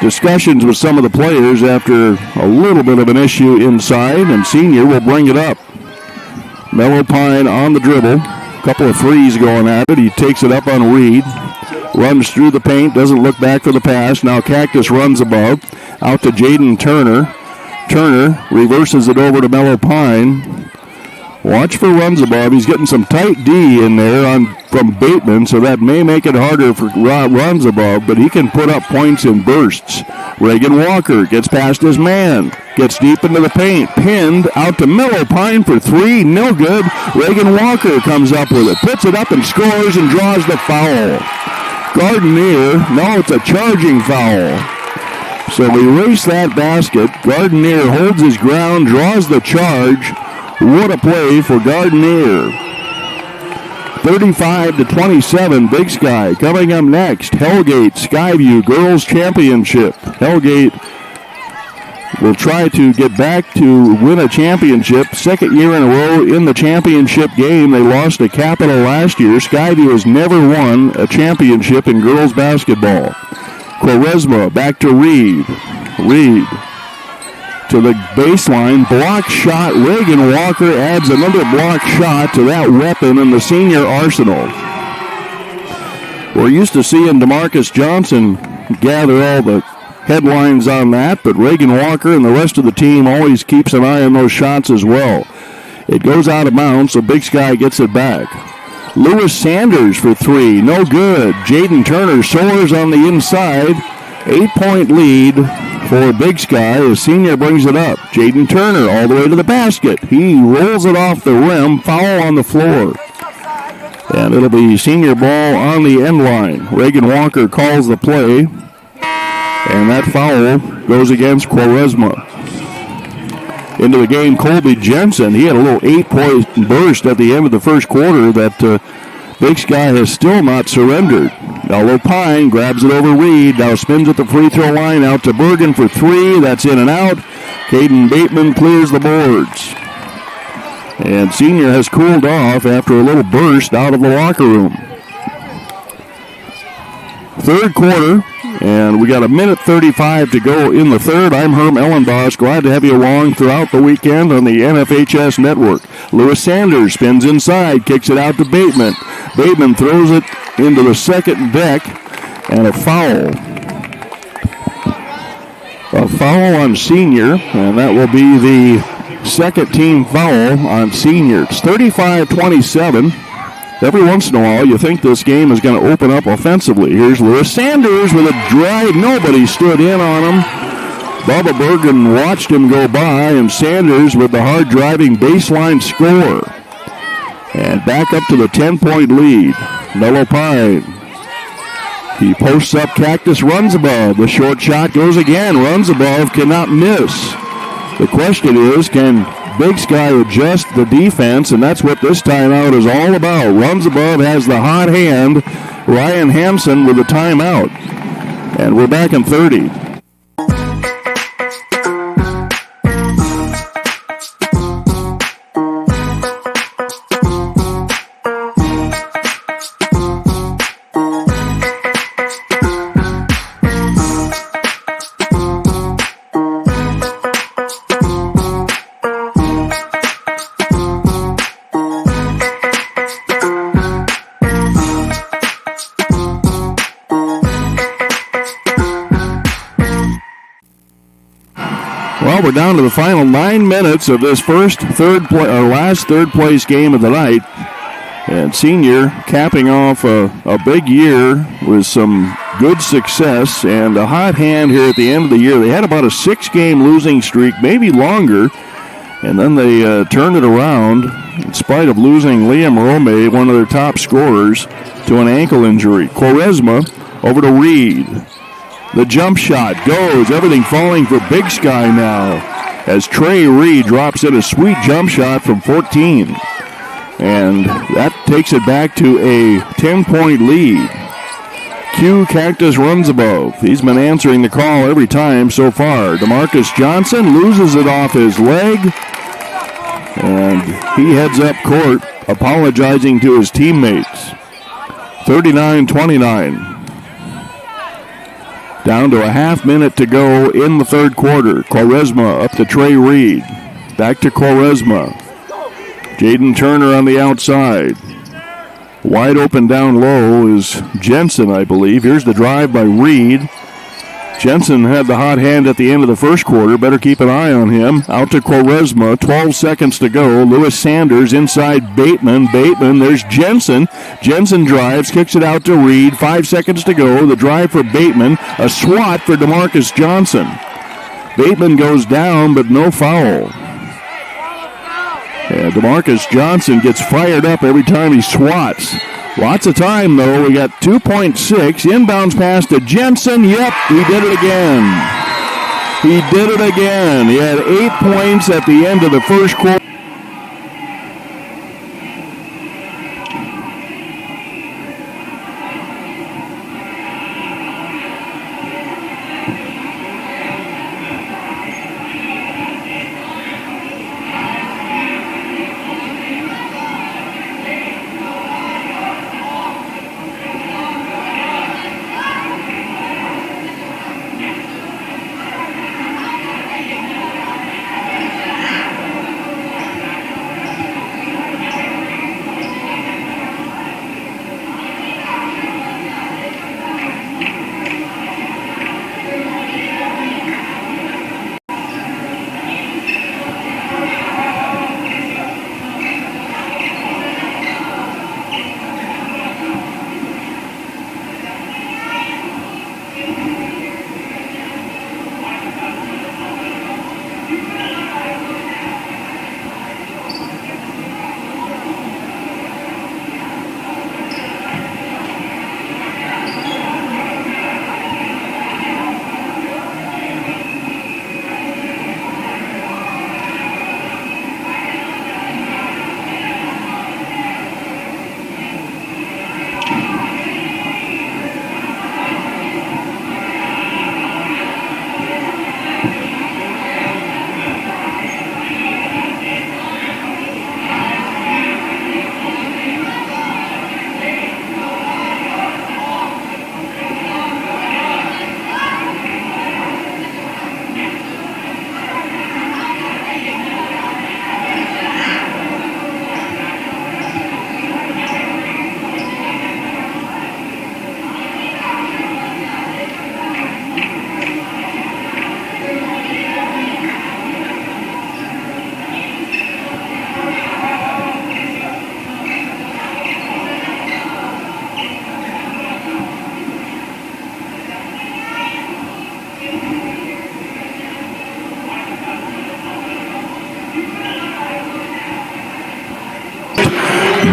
Speaker 1: discussions with some of the players after a little bit of an issue inside, and Senior will bring it up. Mellow Pine on the dribble. A couple of threes going at it. He takes it up on Reed. Runs through the paint, doesn't look back for the pass. Now Cactus runs above. Out to Jaden Turner. Turner reverses it over to Mellow Pine. Watch for runs above. He's getting some tight D in there from Bateman, so that may make it harder for runs above, but he can put up points in bursts. Reagan Walker gets past his man, gets deep into the paint, pinned out to Mellow Pine for three, no good. Reagan Walker comes up with it, puts it up and scores and draws the foul. Gardenier, no, it's a charging foul. So we race that basket. Gardenier holds his ground, draws the charge. What a play for Gardenier. 35-27, BigSky. Coming up next, Hellgate Skyview Girls Championship. Hellgate will try to get back to win a championship. Second year in a row in the championship game. They lost to Capital last year. Skyview has never won a championship in girls basketball. Quaresma back to Reed. Reed to the baseline. Block shot. Reagan Walker adds another block shot to that weapon in the senior arsenal. We're used to seeing DeMarcus Johnson gather all the headlines on that, but Reagan Walker and the rest of the team always keeps an eye on those shots as well. It goes out of bounds, so BigSky gets it back. Lewis Sanders for three, no good. Jaden Turner soars on the inside. 8-point lead for BigSky as senior brings it up. Jaden Turner all the way to the basket. He rolls it off the rim, foul on the floor. And it'll be senior ball on the end line. Reagan Walker calls the play. And that foul goes against Quaresma. Into the game, Colby Jensen. He had a little 8-point burst at the end of the first quarter that BigSky has still not surrendered. Now Lopine grabs it over Reed. Now spins at the free throw line out to Bergen for three. That's in and out. Caden Bateman clears the boards. And senior has cooled off after a little burst out of the locker room. Third quarter, and we got a minute 35 to go in the third. I'm Herm Ellenboss. Glad to have you along throughout the weekend on the NFHS network. Lewis Sanders spins inside, kicks it out to Bateman. Bateman throws it into the second deck, and a foul. A foul on senior, and that will be the second team foul on senior. It's 35-27. Every once in a while, you think this game is going to open up offensively. Here's Lewis Sanders with a drive. Nobody stood in on him. Bubba Bergen watched him go by, and Sanders with the hard driving baseline score. And back up to the 10-point lead. Mellow Pine. He posts up, Cactus runs above. The short shot goes again. Runs above, cannot miss. The question is, can BigSky adjust the defense, and that's what this timeout is all about. Runs above, has the hot hand. Ryan Hansen with the timeout. And we're back in 30. Well, we're down to the final 9 minutes of this last third place game of the night. And senior capping off a big year with some good success and a hot hand here at the end of the year. They had about a 6-game losing streak, maybe longer, and then they turned it around in spite of losing Liam Rome, one of their top scorers, to an ankle injury. Quaresma over to Reed. The jump shot goes, everything falling for BigSky now as Trey Reed drops in a sweet jump shot from 14. And that takes it back to a 10-point lead. Q Cactus runs above. He's been answering the call every time so far. DeMarcus Johnson loses it off his leg. And he heads up court apologizing to his teammates. 39-29. Down to a half minute to go in the third quarter. Quaresma up to Trey Reed. Back to Quaresma. Jaden Turner on the outside. Wide open down low is Jensen, I believe. Here's the drive by Reed. Jensen had the hot hand at the end of the first quarter. Better keep an eye on him. Out to Quaresma. 12 seconds to go. Lewis Sanders inside Bateman. Bateman, there's Jensen. Jensen drives, kicks it out to Reed. 5 seconds to go. The drive for Bateman. A swat for DeMarcus Johnson. Bateman goes down, but no foul. And DeMarcus Johnson gets fired up every time he swats. Lots of time, though. We got 2.6. Inbounds pass to Jensen. Yep, he did it again. He did it again. He had 8 points at the end of the first quarter.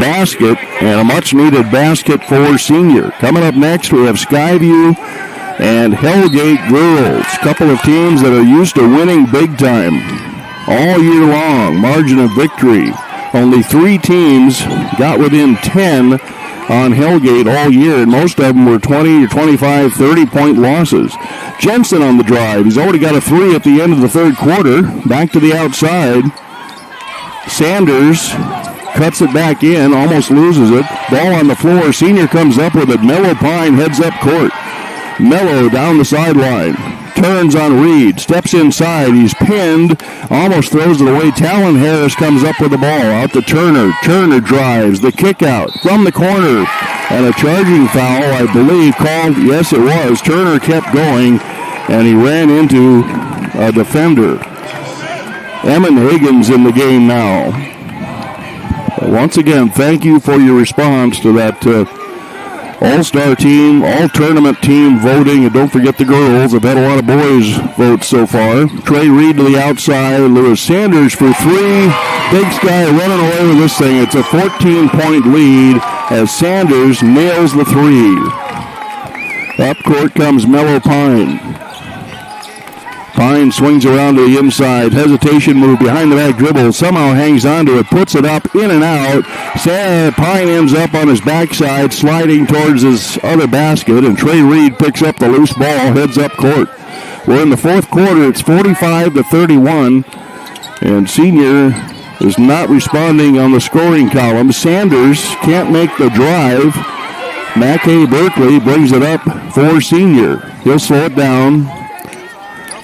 Speaker 1: basket, and a much-needed basket for Senior. Coming up next, we have Skyview and Hellgate girls. A couple of teams that are used to winning big time all year long. Margin of victory. Only 3 teams got within 10 on Hellgate all year, and most of them were 20 or 25, 30-point losses. Jensen on the drive. He's already got a 3 at the end of the third quarter. Back to the outside. Sanders cuts it back in, almost loses it. Ball on the floor. Senior comes up with it. Mellow Pine heads up court. Mellow down the sideline. Turns on Reed. Steps inside. He's pinned. Almost throws it away. Talon Harris comes up with the ball. Out to Turner. Turner drives. The kick out from the corner. And a charging foul, I believe, called. Yes, it was. Turner kept going, and he ran into a defender. Emmon Higgins in the game now. Once again, thank you for your response to that all-star team, all-tournament team voting. And don't forget the girls. I've had a lot of boys vote so far. Trey Reed to the outside. Lewis Sanders for 3. BigSky running away with this thing. It's a 14-point lead as Sanders nails the 3. Up court comes Mellow Pine. Pine swings around to the inside. Hesitation move behind the back dribble. Somehow hangs onto it. Puts it up, in and out. Pine ends up on his backside, sliding towards his other basket. And Trey Reed picks up the loose ball, heads up court. We're in the fourth quarter. It's 45-31. And Senior is not responding on the scoring column. Sanders can't make the drive. Mackay Berkeley brings it up for Senior. He'll slow it down.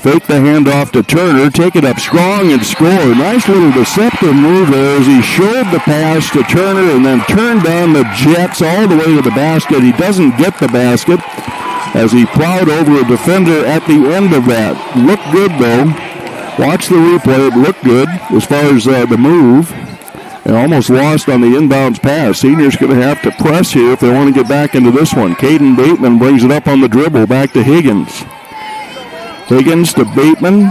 Speaker 1: Fake the handoff to Turner, take it up strong and score. Nice little deceptive move there as he showed the pass to Turner and then turned on the Jets all the way to the basket. He doesn't get the basket as he plowed over a defender at the end of that. Looked good though. Watch the replay. It looked good as far as the move. And almost lost on the inbounds pass. Senior's going to have to press here if they want to get back into this one. Caden Bateman brings it up on the dribble back to Higgins. Higgins to Bateman.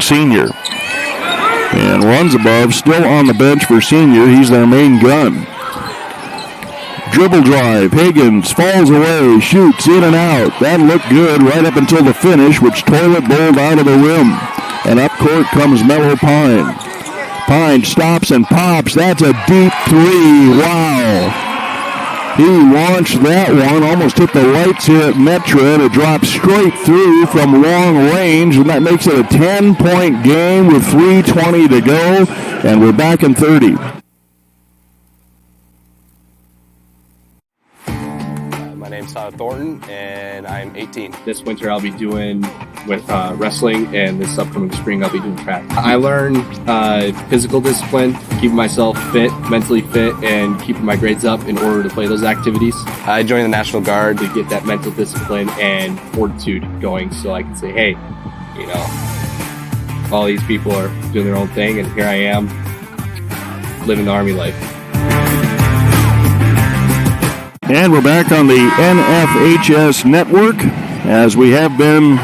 Speaker 1: on Senior. And runs above, still on the bench for Senior. He's their main gun. Dribble drive. Higgins falls away, shoots in and out. That looked good right up until the finish, which toilet bowled out of the rim. And up court comes Mellow Pine. Pine stops and pops. That's a deep three. Wow. He launched that one, almost hit the lights here at Metra, and it dropped straight through from long range, and that makes it a 10-point game with 3:20 to go, and we're back in 30.
Speaker 4: My name's Tyler Thornton, and I'm 18.
Speaker 5: This winter I'll be doing with wrestling, and this upcoming spring I'll be doing track. I learned physical discipline, keeping myself fit, mentally fit, and keeping my grades up in order to play those activities.
Speaker 4: I joined the National Guard
Speaker 5: To get that mental discipline and fortitude going, so I can say, hey, you know, all these people are doing their own thing, and here I am living the Army life.
Speaker 1: And we're back on the NFHS network, as we have been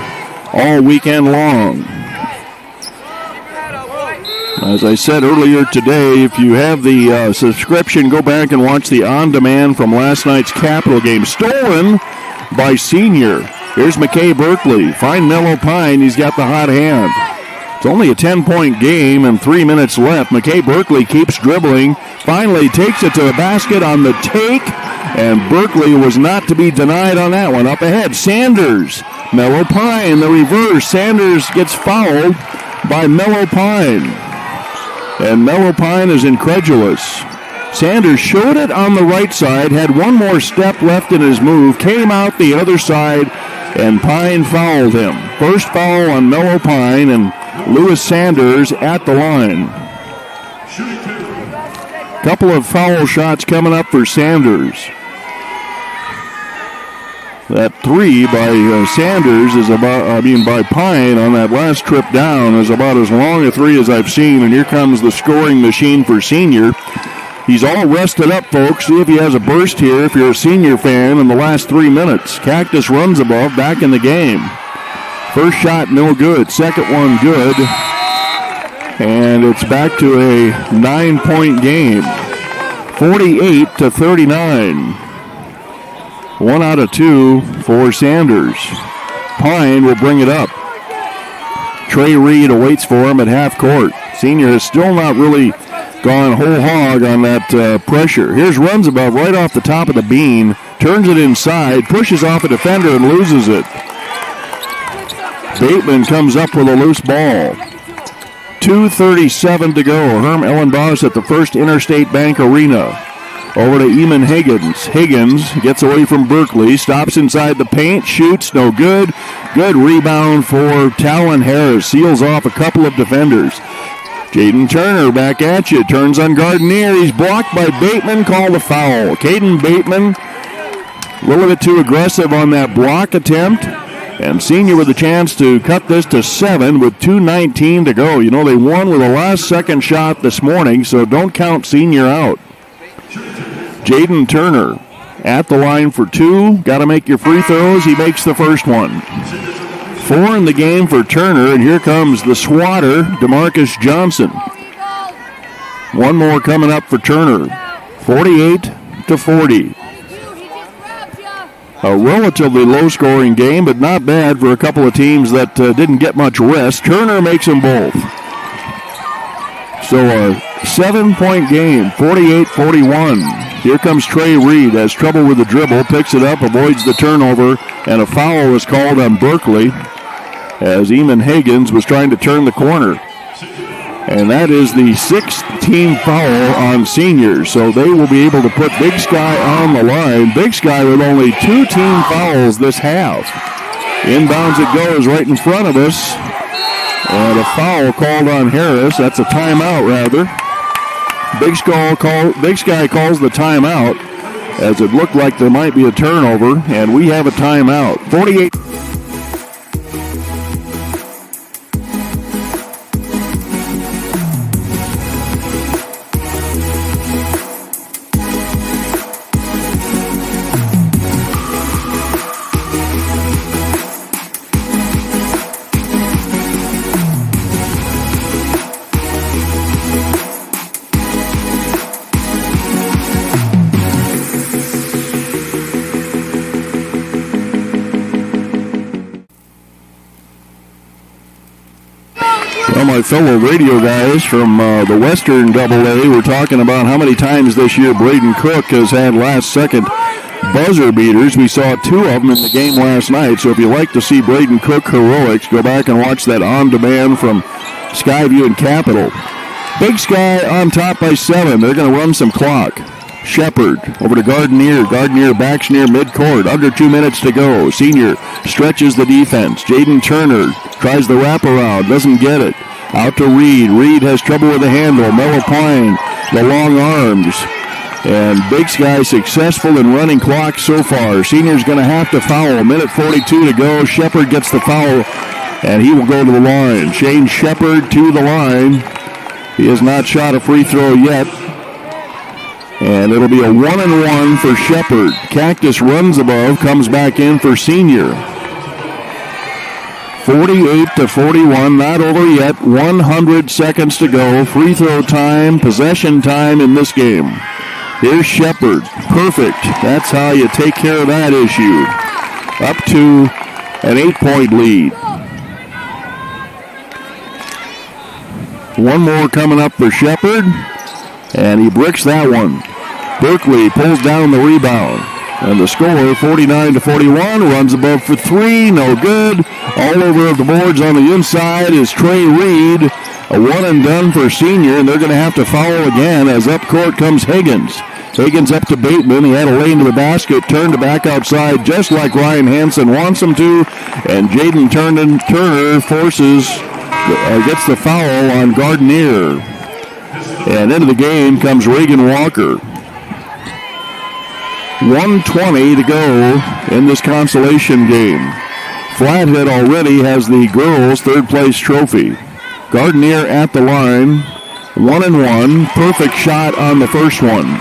Speaker 1: all weekend long. As I said earlier today, if you have the subscription, go back and watch the on-demand from last night's Capital game. Stolen by Senior. Here's McKay Berkeley. Find Mellow Pine. He's got the hot hand. It's only a 10-point game and 3 minutes left. McKay Berkeley keeps dribbling. Finally takes it to the basket on the take. And Berkeley was not to be denied on that one. Up ahead, Sanders. Mellow Pine, the reverse. Sanders gets fouled by Mellow Pine. And Mellow Pine is incredulous. Sanders showed it on the right side, had one more step left in his move, came out the other side, and Pine fouled him. First foul on Mellow Pine, and Lewis Sanders at the line. Couple of foul shots coming up for Sanders. That three by Sanders is by Pine on that last trip down is about as long a three as I've seen. And here comes the scoring machine for Senior. He's all rested up, folks. See if he has a burst here if you're a Senior fan in the last 3 minutes. Cactus runs above, back in the game. First shot, no good. Second one, good. And it's back to a 9-point game. 48-39. 1 out of 2 for Sanders. Pine will bring it up. Trey Reed awaits for him at half court. Senior has still not really gone whole hog on that pressure. Here's runs above right off the top of the bean. Turns it inside, pushes off a defender and loses it. Bateman comes up with a loose ball. 2:37 to go. Herm Ellenboss at the First Interstate Bank Arena. Over to Eamon Higgins. Higgins gets away from Berkeley, stops inside the paint, shoots, no good. Good rebound for Talon Harris. Seals off a couple of defenders. Jaden Turner back at you. Turns on Gardner. He's blocked by Bateman. Called a foul. Caden Bateman, a little bit too aggressive on that block attempt. And Senior with a chance to cut this to 7 with 2:19 to go. You know, they won with a last-second shot this morning, so don't count Senior out. Jaden Turner at the line for 2. Got to make your free throws. He makes the first one. 4 in the game for Turner, and here comes the swatter, DeMarcus Johnson. One more coming up for Turner. 48-40. A relatively low-scoring game, but not bad for a couple of teams that didn't get much rest. Turner makes them both. So a 7-point game, 48-41. Here comes Trey Reed, has trouble with the dribble, picks it up, avoids the turnover, and a foul was called on Berkeley as Eamon Higgins was trying to turn the corner. And that is the 6th team foul on Seniors, so they will be able to put BigSky on the line. BigSky with only 2 team fouls this half. Inbounds it goes right in front of us. And a foul called on Harris. That's a timeout, rather. BigSky calls the timeout as it looked like there might be a turnover, and we have a timeout. 48. Well, my fellow radio guys from the Western AA were talking about how many times this year Braden Cook has had last-second buzzer beaters. We saw 2 of them in the game last night, so if you like to see Braden Cook heroics, go back and watch that on-demand from Skyview and Capitol. BigSky on top by 7. They're going to run some clock. Shepard over to Gardenier. Gardenier backs near midcourt. Under 2 minutes to go. Senior stretches the defense. Jaden Turner tries the wraparound. Doesn't get it. Out to Reed. Reed has trouble with the handle. Mellow Pine, the long arms. And BigSky successful in running clock so far. Senior's going to have to foul. 1:42 to go. Shepard gets the foul, and he will go to the line. Shane Shepard to the line. He has not shot a free throw yet. And it'll be a 1-and-1 for Shepard. Cactus runs above, comes back in for Senior. 48-41, not over yet. 100 seconds to go. Free throw time, possession time in this game. Here's Shepard. Perfect. That's how you take care of that issue. Up to an 8-point lead. One more coming up for Shepard. And he bricks that one. Berkeley pulls down the rebound. And the score, 49-41, runs above for 3. No good. All over the boards on the inside is Trey Reed. A one-and-done for Senior, and they're going to have to foul again as up court comes Higgins. Higgins up to Bateman. He had a lane to the basket, turned to back outside just like Ryan Hansen wants him to. And Jaden Turner gets the foul on Gardenier. And into the game comes Reagan Walker. 1:20 to go in this consolation game. Flathead already has the girls' third-place trophy. Gardenier at the line, 1-and-1. Perfect shot on the first one.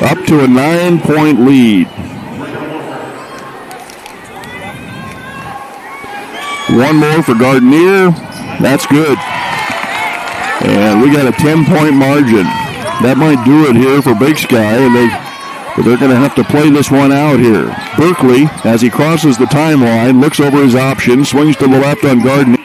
Speaker 1: Up to a 9-point lead. One more for Gardenier. That's good. And we got a 10-point margin. That might do it here for BigSky, and they're going to have to play this one out here. Berkeley, as he crosses the timeline, looks over his option, swings to the left on Gardenier.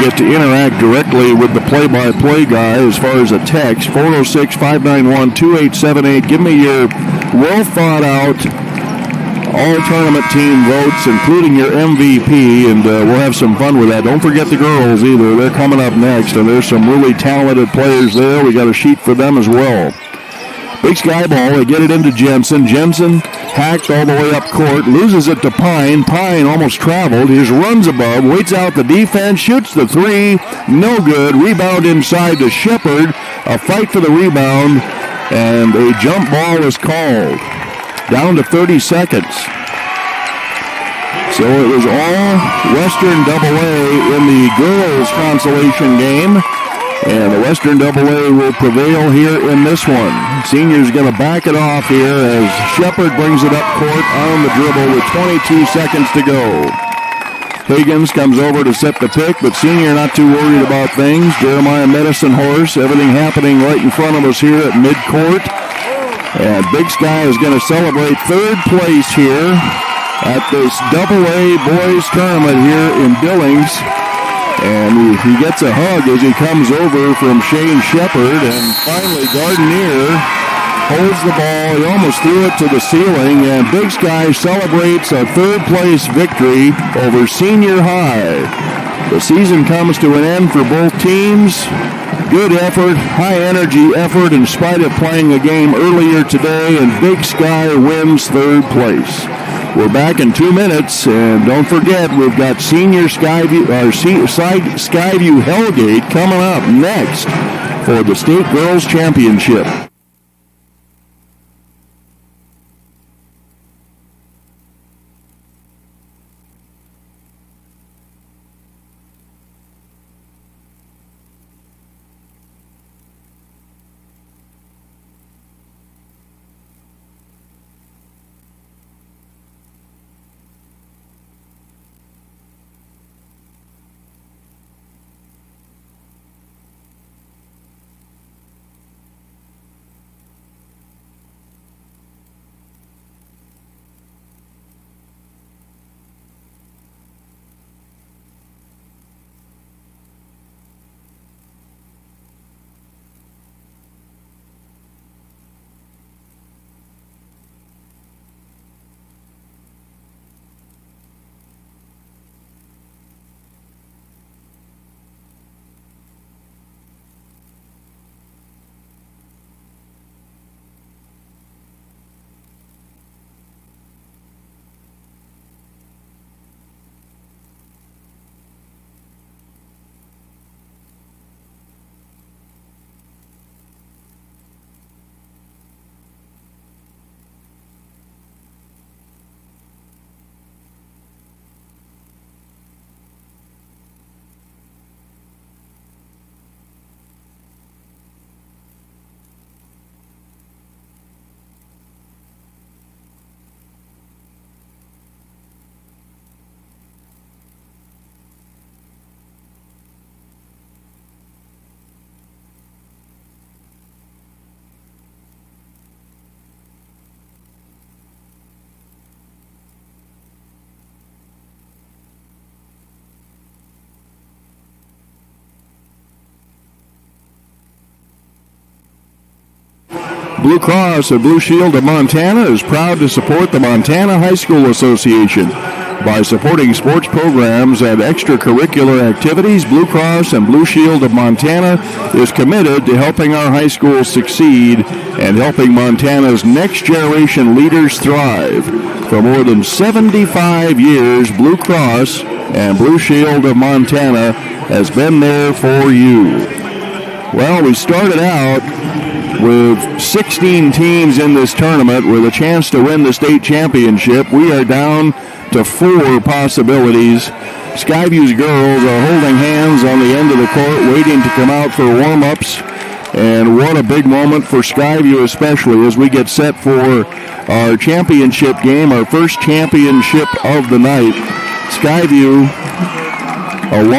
Speaker 1: get to interact directly with the play-by-play guy as far as a text. 406-591-2878. Give me your well-thought-out all-tournament team votes, including your MVP, and we'll have some fun with that. Don't forget the girls either. They're coming up next, and there's some really talented players there. We got a sheet for them as well. Big Sky ball, they get it into Jensen. Jensen hacked all the way up court, loses it to Pine. Pine almost traveled. He just runs above, waits out the defense, shoots the three. No good. Rebound inside to Shepard. A fight for the rebound, and a jump ball is called. Down to 30 seconds. So it was all Western AA in the girls' consolation game. And the Western AA will prevail here in this one. Senior's going to back it off here as Shepard brings it up court on the dribble with 22 seconds to go. Higgins comes over to set the pick, but Senior not too worried about things. Jeremiah Medicine Horse, everything happening right in front of us here at midcourt. And Big Sky is going to celebrate third place here at this AA boys tournament here in Billings. And he gets a hug as he comes over from Shane Shepard. And finally, Gardenier holds the ball. He almost threw it to the ceiling. And Big Sky celebrates a third-place victory over Senior High. The season comes to an end for both teams. Good effort, high-energy effort in spite of playing a game earlier today. And Big Sky wins third place. We're back in 2 minutes, and don't forget, we've got Senior Skyview Hellgate coming up next for the State Girls Championship. Blue Cross and Blue Shield of Montana is proud to support the Montana High School Association. By supporting sports programs and extracurricular activities, Blue Cross and Blue Shield of Montana is committed to helping our high schools succeed and helping Montana's next generation leaders thrive. For more than 75 years, Blue Cross and Blue Shield of Montana has been there for you. Well, we started out with 16 teams in this tournament with a chance to win the state championship. We are down to 4 possibilities. Skyview's girls are holding hands on the end of the court, waiting to come out for warm-ups. And what a big moment for Skyview, especially as we get set for our championship game, our first championship of the night. Skyview, a long